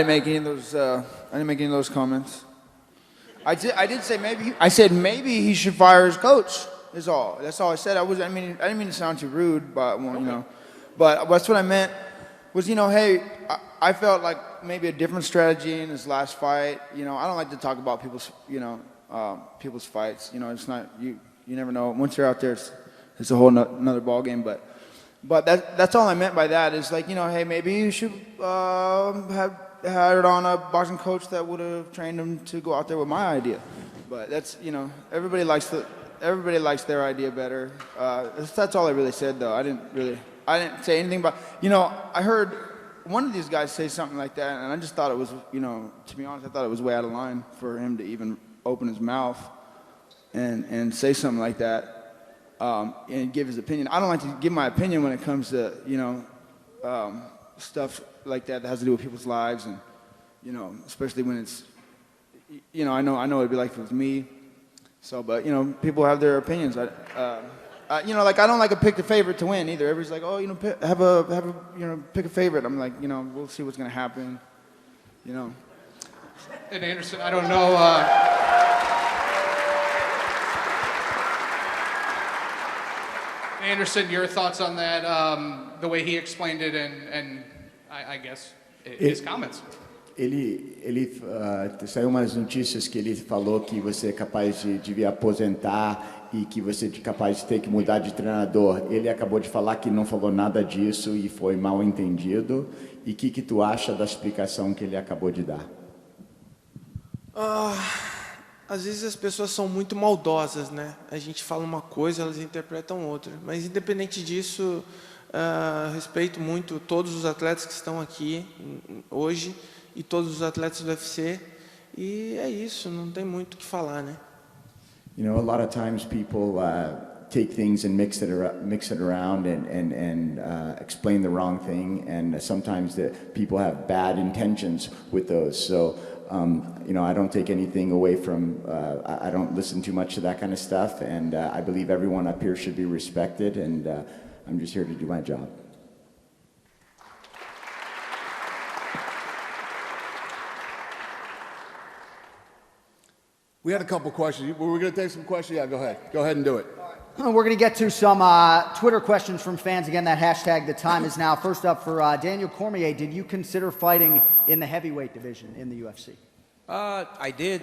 make any of those. I didn't make any of those comments. I did say maybe. I said maybe he should fire his coach. Is all. That's all I said. I didn't mean to sound too rude, but well, you know. But that's what I meant. Was, you know, hey, I felt like maybe a different strategy in his last fight. You know, I don't like to talk about people's, you know, people's fights. You know, it's not you never know. Once you're out there, it's a whole another ball game. But that's all I meant by that. Is like, you know, hey, maybe you should have hired on a boxing coach that would have trained him to go out there with my idea. But that's, you know, everybody likes their idea better. That's all I really said, though. I didn't say anything about, you know, I heard one of these guys say something like that, and I just thought it was, you know, to be honest, I thought it was way out of line for him to even open his mouth and say something like that and give his opinion. I don't like to give my opinion when it comes to, you know, stuff like that has to do with people's lives, and, you know, especially when it's, you know, I know what it'd be like if it was me. So, but, you know, people have their opinions. You know, like, I don't like a pick the favorite to win either. Everybody's like, oh, you know, pick a favorite. I'm like, you know, we'll see what's going to happen, you know. And Anderson, I don't know. Anderson, your thoughts on that, the way he explained it, and I guess his comments. Saiu umas notícias que ele falou que você é capaz de vir aposentar e que você é capaz de ter que mudar de treinador. Ele acabou de falar que não falou nada disso e foi mal entendido. E o que tu acha da explicação que ele acabou de dar? Às vezes as pessoas são muito maldosas, né? A gente fala uma coisa, elas interpretam outra. Mas independente disso, respeito muito todos os atletas que estão aqui hoje e todos os atletas do UFC. E é isso, não tem muito o que falar, né? You know, a lot of times people take things and mix it around and explain the wrong thing, and sometimes people have bad intentions with those. So, you know, I don't take anything away from, I don't listen too much to that kind of stuff, and I believe everyone up here should be respected, and I'm just here to do my job. We had a couple questions. Were we going to take some questions? Yeah, go ahead. Go ahead and do it. We're going to get to some Twitter questions from fans. Again, that hashtag, the time is now. First up for Daniel Cormier, did you consider fighting in the heavyweight division in the UFC? I did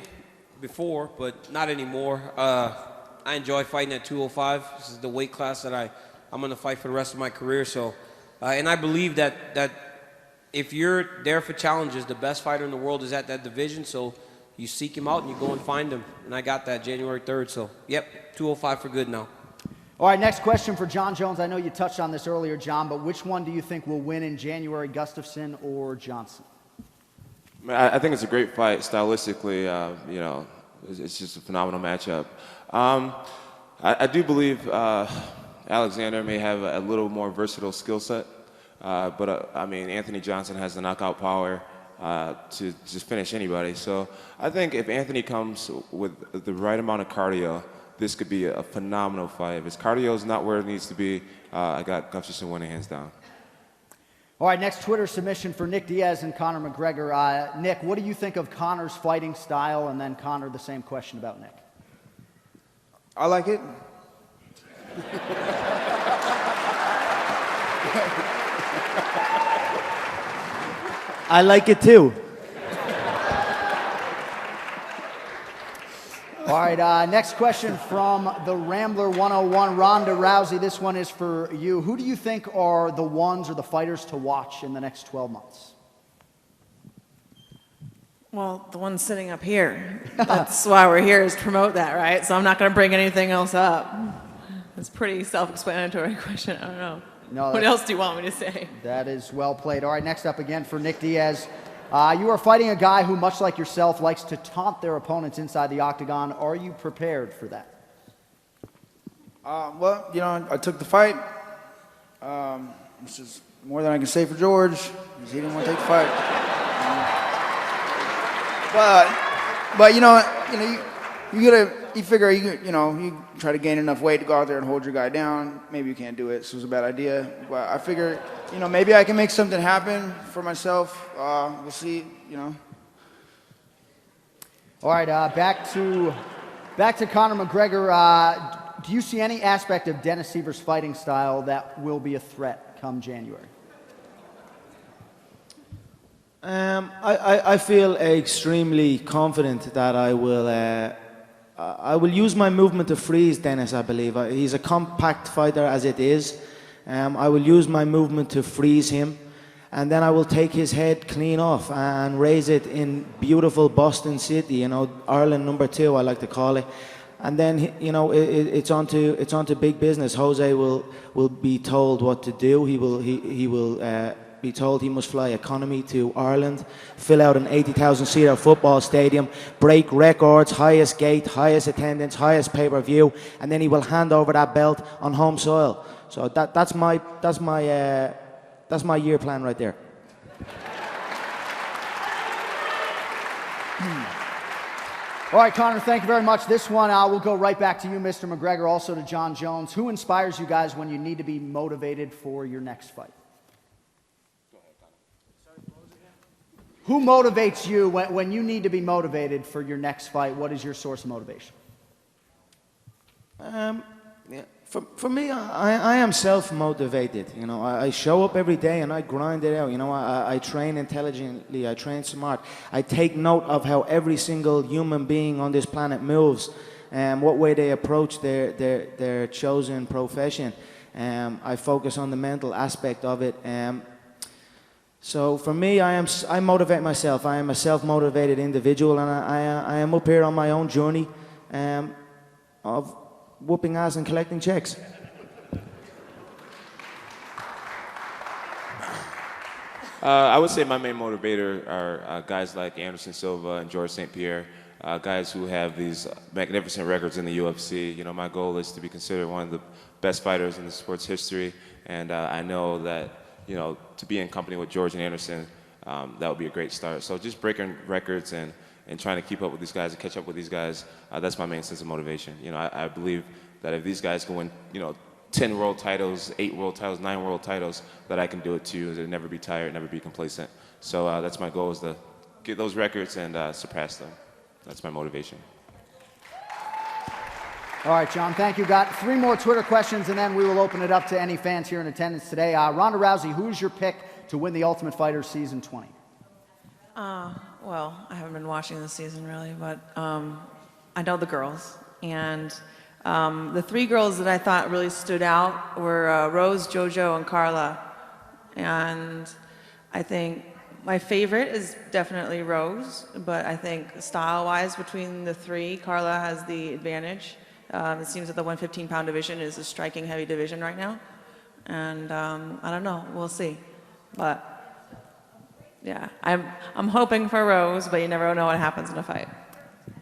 before, but not anymore. I enjoy fighting at 205. This is the weight class that I'm going to fight for the rest of my career, so And I believe that if you're there for challenges, the best fighter in the world is at that division, so you seek him out and you go and find him. And I got that January 3rd, so yep, 205 for good now. All right, next question for John Jones. I know you touched on this earlier, John, but which one do you think will win in January, Gustafsson or Johnson? I think it's a great fight stylistically. You know, it's just a phenomenal matchup. I do believe Alexander may have a little more versatile skill set, but I mean, Anthony Johnson has the knockout power to just finish anybody. So I think if Anthony comes with the right amount of cardio, this could be a phenomenal fight. If his cardio is not where it needs to be, I got Gustafsson winning hands down. All right, next Twitter submission for Nick Diaz and Conor McGregor. Nick, what do you think of Conor's fighting style? And then Conor, the same question about Nick. I like it. I like it too. All right, next question from the Rambler 101, Ronda Rousey. This one is for you. Who do you think are the ones or the fighters to watch in the next 12 months? Well, the one sitting up here. That's why we're here, is to promote that, right? So I'm not going to bring anything else up. It's a pretty self-explanatory question. I don't know. No, what else do you want me to say? That is well played. All right, next up again for Nick Diaz. You are fighting a guy who, much like yourself, likes to taunt their opponents inside the octagon. Are you prepared for that? Well, you know, I took the fight. This is more than I can say for George, because he didn't want to take the fight. But you figure you try to gain enough weight to go out there and hold your guy down. Maybe you can't do it, so it was a bad idea. But I figure, maybe I can make something happen for myself. We'll see, All right, back to Conor McGregor. Do you see any aspect of Dennis Siver's fighting style that will be a threat come January? I feel extremely confident that I will use my movement to freeze Dennis, I believe. He's a compact fighter as it is. I will use my movement to freeze him, and then I will take his head clean off and raise it in beautiful Boston City, Ireland #2, I like to call it. And then, it's onto big business. Jose will be told what to do. He will be told he must fly economy to Ireland, fill out an 80,000-seater football stadium, break records, highest gate, highest attendance, highest pay-per-view, and then he will hand over that belt on home soil. So that's my year plan right there. All right, Conor, thank you very much. This one, we'll go right back to you, Mr. McGregor, also to John Jones. Who inspires you guys when you need to be motivated for your next fight? Who motivates you when you need to be motivated for your next fight? What is your source of motivation? For me, I am self-motivated. I show up every day and I grind it out. I train intelligently. I train smart. I take note of how every single human being on this planet moves and what way they approach their chosen profession. I focus on the mental aspect of it. So for me, I motivate myself. I am a self-motivated individual, and I am up here on my own journey of whooping ass and collecting checks. I would say my main motivator are guys like Anderson Silva and George St. Pierre, guys who have these magnificent records in the UFC. My goal is to be considered one of the best fighters in the sport's history, and I know that to be in company with George and Anderson, that would be a great start. So just breaking records and trying to keep up with these guys and catch up with these guys, that's my main sense of motivation. I believe that if these guys can win, 10 world titles, 8 world titles, 9 world titles, that I can do it too, to never be tired, never be complacent. So that's my goal, is to get those records and surpass them. That's my motivation. All right, John, thank you. Got 3 more Twitter questions, and then we will open it up to any fans here in attendance today. Ronda Rousey, who is your pick to win the Ultimate Fighter Season 20? Well, I haven't been watching this season really, but I know the girls. And the 3 girls that I thought really stood out were Rose, JoJo, and Carla. And I think my favorite is definitely Rose, but I think style-wise between the three, Carla has the advantage. It seems that the 115-pound division is a striking heavy division right now. And I don't know, we'll see. But yeah, I'm hoping for Rose, but you never know what happens in a fight.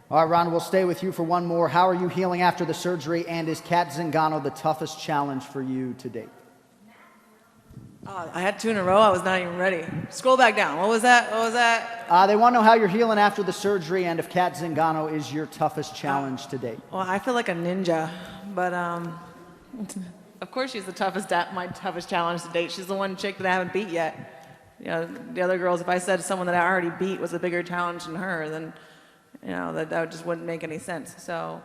All right, Ronda, we'll stay with you for one more. How are you healing after the surgery, and is Kat Zingano the toughest challenge for you to date? I had 2 in a row. I was not even ready. Scroll back down. What was that? What was that? They want to know how you're healing after the surgery and if Kat Zingano is your toughest challenge to date. Well, I feel like a ninja, but of course she's my toughest challenge to date. She's the one chick that I haven't beat yet. You know, the other girls, if I said someone that I already beat was a bigger challenge than her, then, you know, that just wouldn't make any sense. So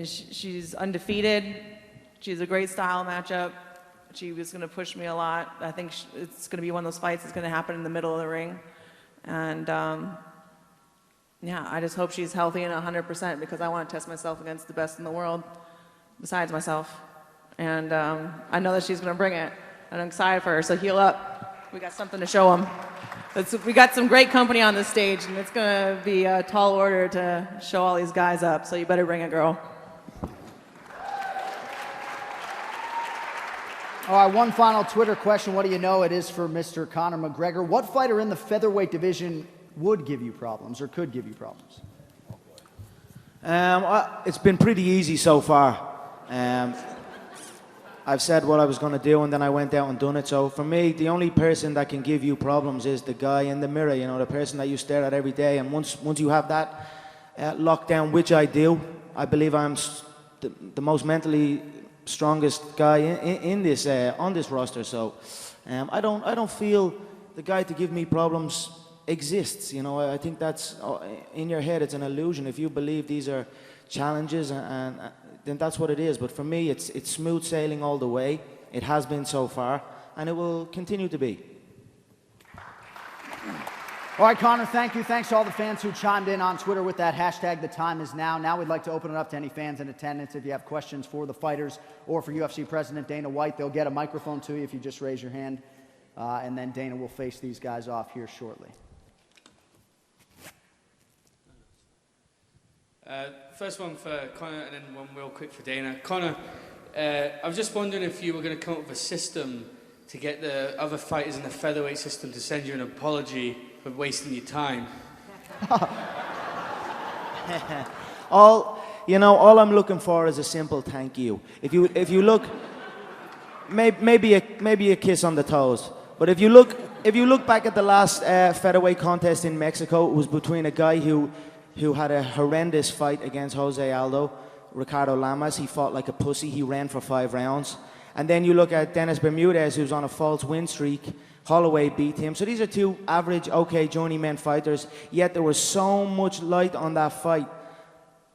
she's undefeated. She's a great style matchup. She was going to push me a lot. I think it's going to be one of those fights that's going to happen in the middle of the ring. And yeah, I just hope she's healthy and 100% because I want to test myself against the best in the world besides myself. And I know that she's going to bring it. And I'm excited for her, so heal up. We got something to show them. We got some great company on this stage, and it's going to be a tall order to show all these guys up, so you better bring it, girl. All right, one final Twitter question. What do you know? It is for Mr. Conor McGregor. What fighter in the featherweight division would give you problems or could give you problems? It's been pretty easy so far. I've said what I was going to do, and then I went out and done it. So for me, the only person that can give you problems is the guy in the mirror, you know, the person that you stare at every day. And once you have that locked down, which I do, I believe I'm the most mentally strongest guy in this on this roster. So I don't feel the guy to give me problems exists. You know, I think that's in your head. It's an illusion. If you believe these are challenges, and then that's what it is. But for me, it's smooth sailing all the way. It has been so far, and it will continue to be. All right, Conor, thank you. Thanks to all the fans who chimed in on Twitter with that hashtag, The Time Is Now. Now we'd like to open it up to any fans in attendance. If you have questions for the fighters or for UFC President Dana White, they'll get a microphone to you if you just raise your hand. And then Dana will face these guys off here shortly. First one for Conor and then one real quick for Dana. Conor, I was just wondering if you were going to come up with a system to get the other fighters in the featherweight system to send you an apology for wasting your time. All I'm looking for is a simple thank you. If you look, maybe a kiss on the toes. But if you look back at the last featherweight contest in Mexico, it was between a guy who had a horrendous fight against Jose Aldo, Ricardo Lamas. He fought like a pussy. He ran for 5 rounds. And then you look at Dennis Bermudez, who's on a false win streak. Holloway beat him. So these are 2 average, okay, journeyman fighters. Yet there was so much light on that fight.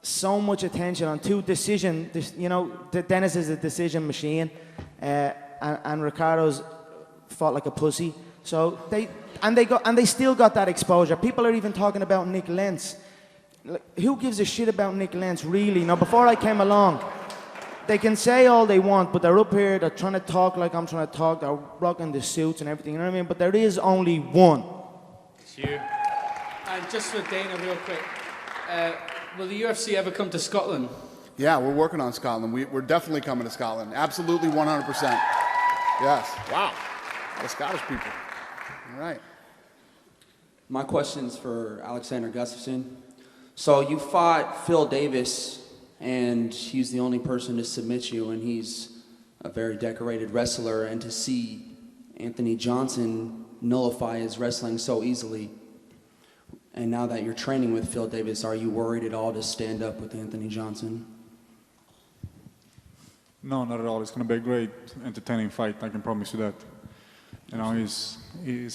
So much attention on 2 decisions. You know, Dennis is a decision machine. And Ricardo's fought like a pussy. So they still got that exposure. People are even talking about Nick Lentz. Who gives a shit about Nick Lentz, really? Now, before I came along, they can say all they want, but they're up here, they're trying to talk like I'm trying to talk, they're rocking the suits and everything, you know what I mean? But there is only one. It's you. And just for Dana, real quick, will the UFC ever come to Scotland? Yeah, we're working on Scotland. We're definitely coming to Scotland. Absolutely 100%. Yes. Wow. A lot of Scottish people. All right. My question's for Alexander Gustafsson. So you fought Phil Davis, and he's the only person to submit you, and he's a very decorated wrestler. And to see Anthony Johnson nullify his wrestling so easily, and now that you're training with Phil Davis, are you worried at all to stand up with Anthony Johnson? No, not at all. It's going to be a great, entertaining fight. I can promise you that. You know, he's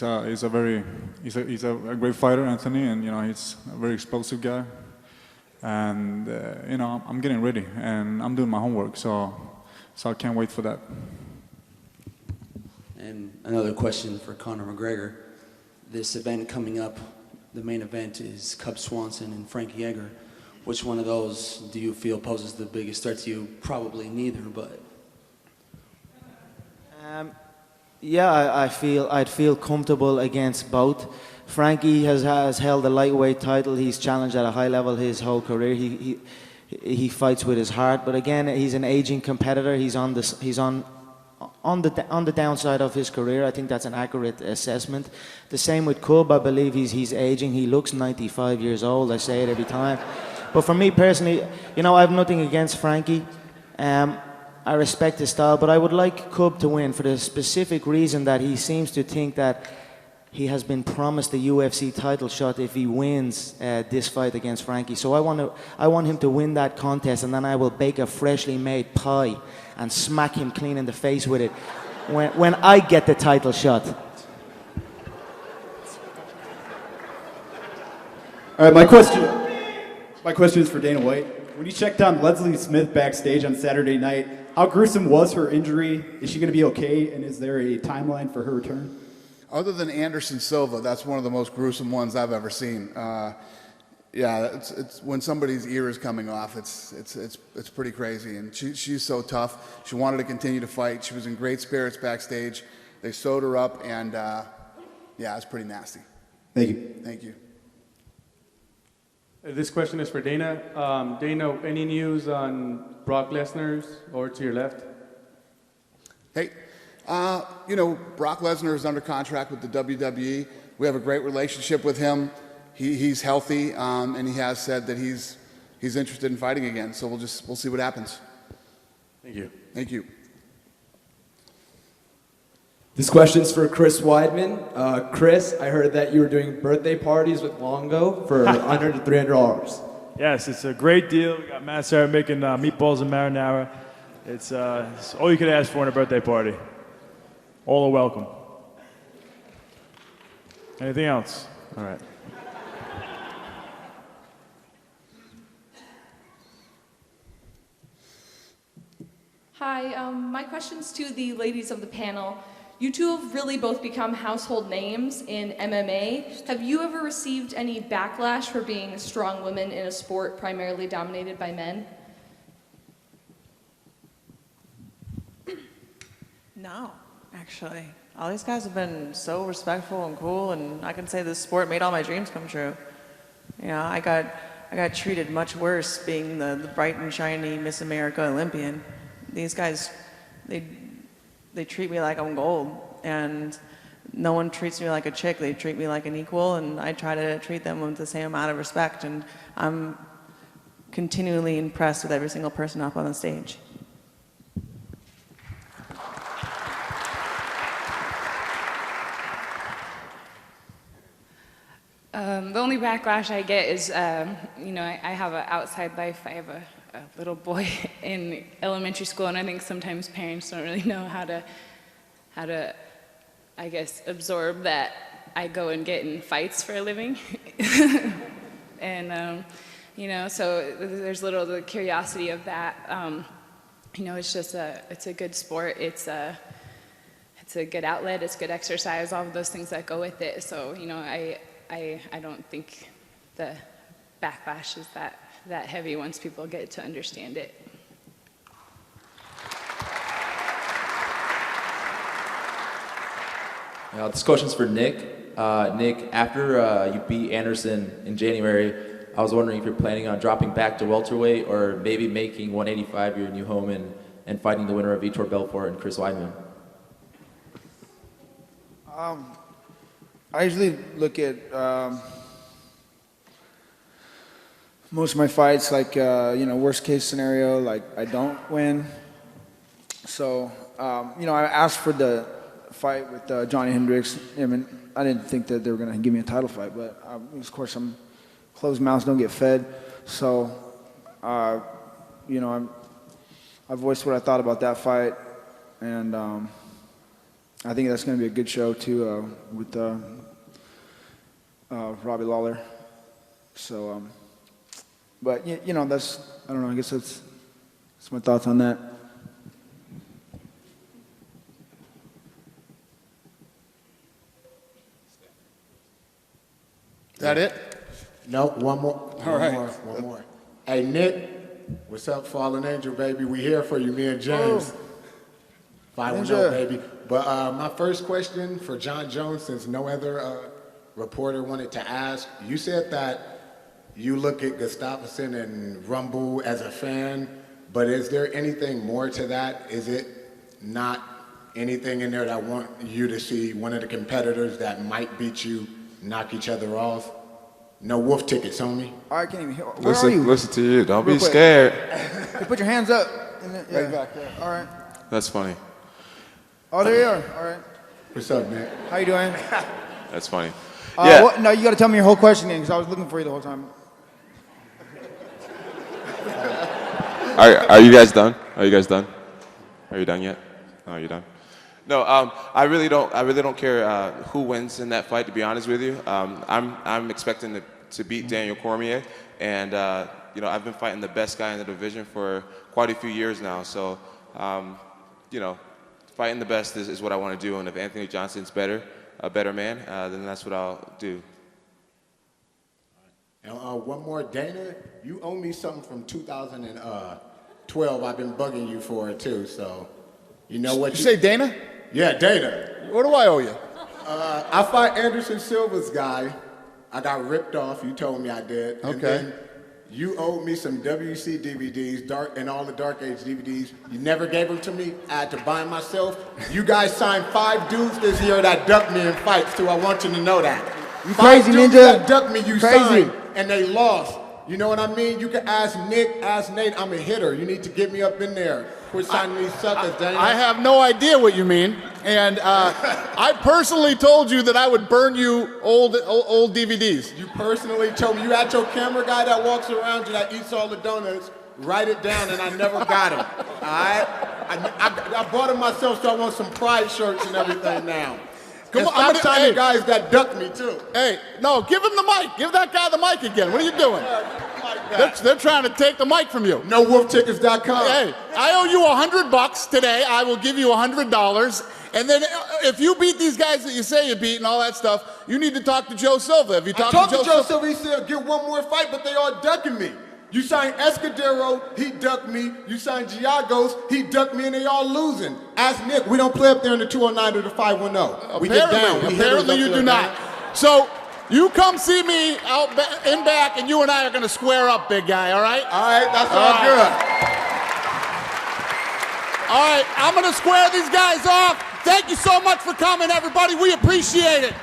a great fighter, Anthony, and you know he's a very explosive guy. And you know, I'm getting ready, and I'm doing my homework, so I can't wait for that. And another question for Conor McGregor. This event coming up, the main event is Cub Swanson and Frankie Edgar. Which one of those do you feel poses the biggest threat to you? Probably neither, but. Yeah, I'd feel comfortable against both. Frankie has held the lightweight title. He's challenged at a high level his whole career. He fights with his heart, but again, he's an aging competitor. He's on the downside of his career. I think that's an accurate assessment. The same with Cub. I believe he's aging. He looks 95 years old. I say it every time. But for me personally, I have nothing against Frankie. I respect his style, but I would like Cub to win for the specific reason that he seems to think that he has been promised a UFC title shot if he wins this fight against Frankie. So I want him to win that contest, and then I will bake a freshly made pie and smack him clean in the face with it when I get the title shot. All right, my question is for Dana White. When you checked on Leslie Smith backstage on Saturday night, how gruesome was her injury? Is she going to be okay? And is there a timeline for her return? Other than Anderson Silva, that's one of the most gruesome ones I've ever seen. Yeah, it's when somebody's ear is coming off. It's pretty crazy, and she's so tough. She wanted to continue to fight. She was in great spirits backstage. They sewed her up, and yeah, it's pretty nasty. Thank you. Thank you. This question is for Dana. Dana, any news on Brock Lesnar's or to your left? Hey, Brock Lesnar is under contract with the WWE. We have a great relationship with him. He's healthy, and he has said that he's interested in fighting again. So we'll see what happens. Thank you. Thank you. This question's for Chris Weidman. Chris, I heard that you were doing birthday parties with Longo for $100 to $300. Yes, it's a great deal. We got Matt Sarah making meatballs and marinara. It's all you could ask for in a birthday party. All are welcome. Anything else? All right. Hi, my question's to the ladies of the panel. You two have really both become household names in MMA. Have you ever received any backlash for being strong women in a sport primarily dominated by men? No, actually. All these guys have been so respectful and cool, and I can say this sport made all my dreams come true. I got treated much worse being the bright and shiny Miss America Olympian. These guys, they treat me like I'm gold, and no one treats me like a chick. They treat me like an equal, and I try to treat them with the same amount of respect, and I'm continually impressed with every single person up on the stage. The only backlash I get is, I have an outside life. I have a little boy in elementary school, and I think sometimes parents don't really know how to, I guess, absorb that I go and get in fights for a living. And, so there's the curiosity of that. It's just it's a good sport. It's a good outlet. It's good exercise, all of those things that go with it. So, I don't think the backlash is that heavy once people get to understand it. This question's for Nick. Nick, after you beat Anderson in January, I was wondering if you're planning on dropping back to welterweight or maybe making 185 your new home and fighting the winner of Vitor Belfort and Chris Weidman. I usually look at most of my fights like, worst case scenario, like I don't win. So, I asked for the fight with Johnny Hendricks. I mean, I didn't think that they were going to give me a title fight, but of course, closed mouths don't get fed. So, I voiced what I thought about that fight, and I think that's going to be a good show too with Robbie Lawler. So, but that's, I don't know. I guess that's my thoughts on that. Is that it? No, one more. All right. One more. Hey, Nick, what's up, Fallen Angel, baby? We here for you, me and James. 510, baby. But my first question for John Jones, since no other reporter wanted to ask, you said that you look at Gustafsson and Rumble as a fan, but is there anything more to that? Is it not anything in there that want you to see one of the competitors that might beat you, knock each other off? No wolf tickets, homie. I can't even hear. Where are you? Listen to you. Don't Real be quick. scared. Hey, put your hands up. Right back there. All right. That's funny. Oh, there you are. All right. What's up, Nick? How you doing? That's funny. Yeah. No, you got to tell me your whole question because I was looking for you the whole time. Are you guys done? Are you guys done? Are you done yet? No, you're done. No, I really don't care who wins in that fight. To be honest with you, I'm expecting to beat Daniel Cormier, and I've been fighting the best guy in the division for quite a few years now. So, fighting the best is what I want to do. And if Anthony Johnson's a better man, then that's what I'll do. And one more, Dana, you owe me something from 2012. I've been bugging you for it too, so you know what? You say Dana? Yeah, Dana. What do I owe you? I fought Anderson Silva's guy. I got ripped off. You told me I did. And Okay. then you owed me some WC DVDs, and all the Dark Age DVDs. You never gave them to me. I had to buy them myself. You guys signed 5 dudes this year that ducked me in fights too. I want you to know that. You 5 crazy, dudes ninja. that ducked me, you Crazy. signed, and they lost. You know what I mean? You can ask Nick, ask Nate. I'm a hitter. You need to get me up in there. Quit signing these suckers, Dana. I have no idea what you mean, and I personally told you that I would burn you old DVDs. You personally told me. You had your camera guy that walks around you that eats all the donuts. Write it down, and I never got him. All right? I bought him myself, so I want some pride shirts and everything now. Come And on, stop signing guys that ducked me too. Hey, no, give him the mic. Give that guy the mic again. What are you doing? They're trying to take the mic from you. NoWolfTickets.com. Hey, I owe you $100 today. I will give you $100. And then if you beat these guys that you say you beat and all that stuff, you need to talk to Joe Silva. Have you I talked talked to Joe Silva. He said, get one more fight, but they all ducking me. You signed Escudero, he ducked me. You signed Giagos, he ducked me, and they all losing. Ask Nick, we don't play up there in the 209 or the 510. We get down. We Apparently you do not. So you come see me out in back, and you and I are going to square up, big guy, all right? All right, that's all good. All right, I'm going to square these guys off. Thank you so much for coming, everybody. We appreciate it.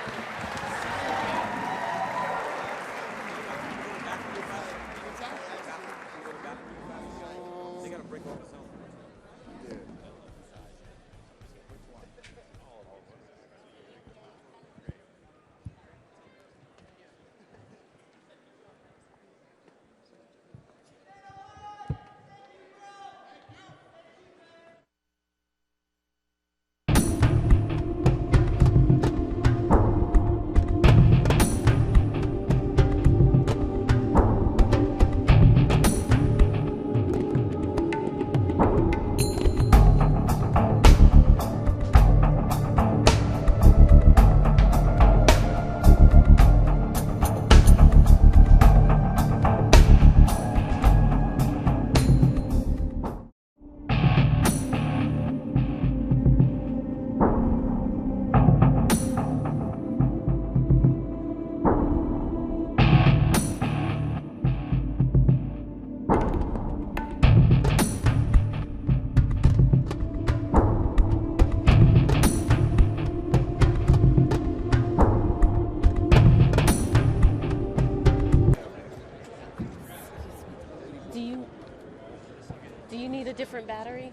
Do you need a different battery?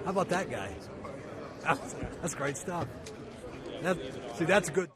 How about that guy? That's great stuff. See, that's good.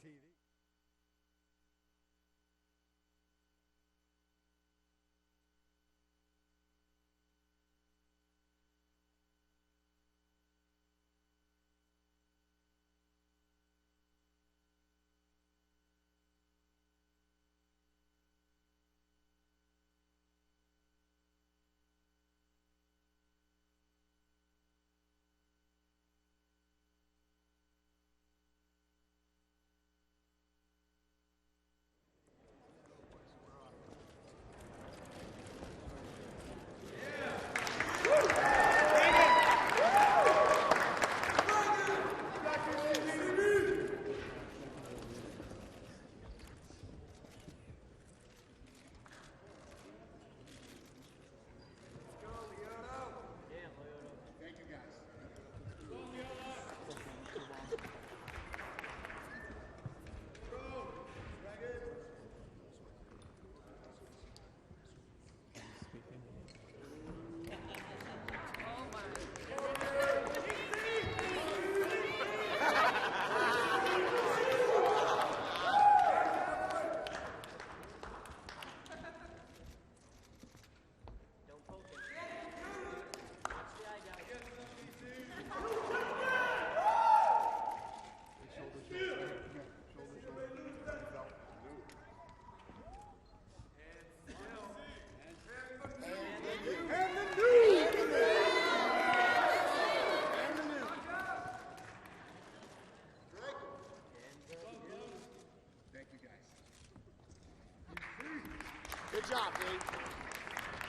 Good job, dude.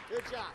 Good job.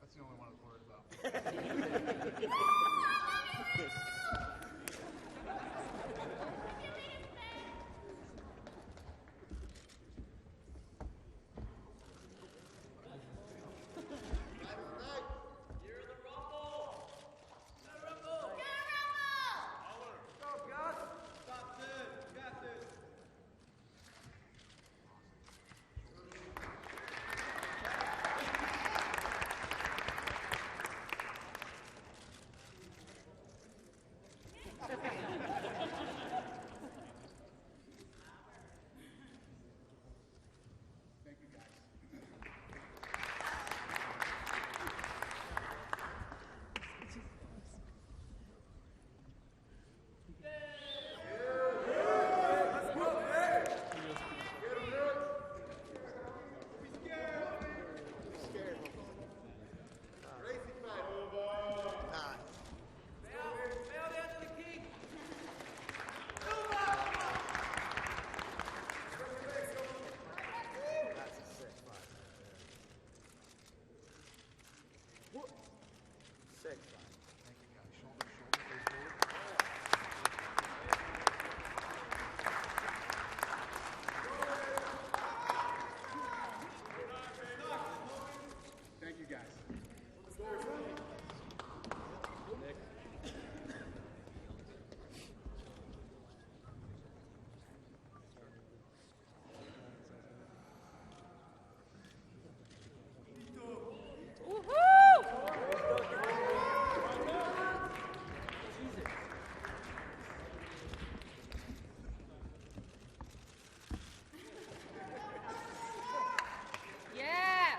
That's the only one I was worried about. Thank you, guys. Yeah.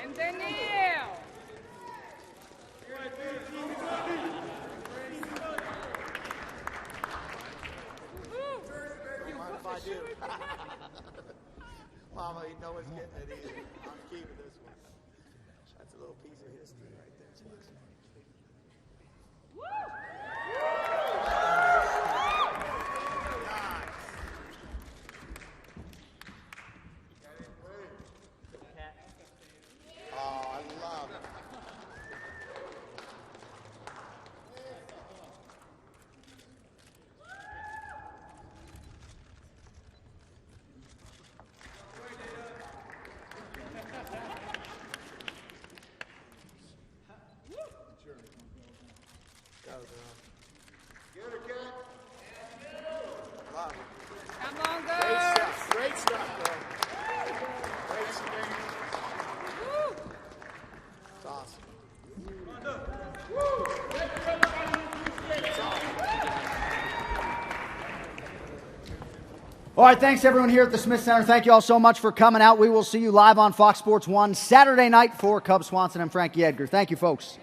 And then kneel. Mind if I do? Mama, you know it's getting it either. I'm keeping this one. That's a little piece of history right there. Oh, I love it. Come on, Great girls. stuff. Great stuff, bro. Great stuff. It's awesome. It's awesome. All right, thanks everyone here at the Smith Center. Thank you all so much for coming out. We will see you live on Fox Sports 1 Saturday night for Cubs Swanson and Frankie Edgar. Thank you, folks.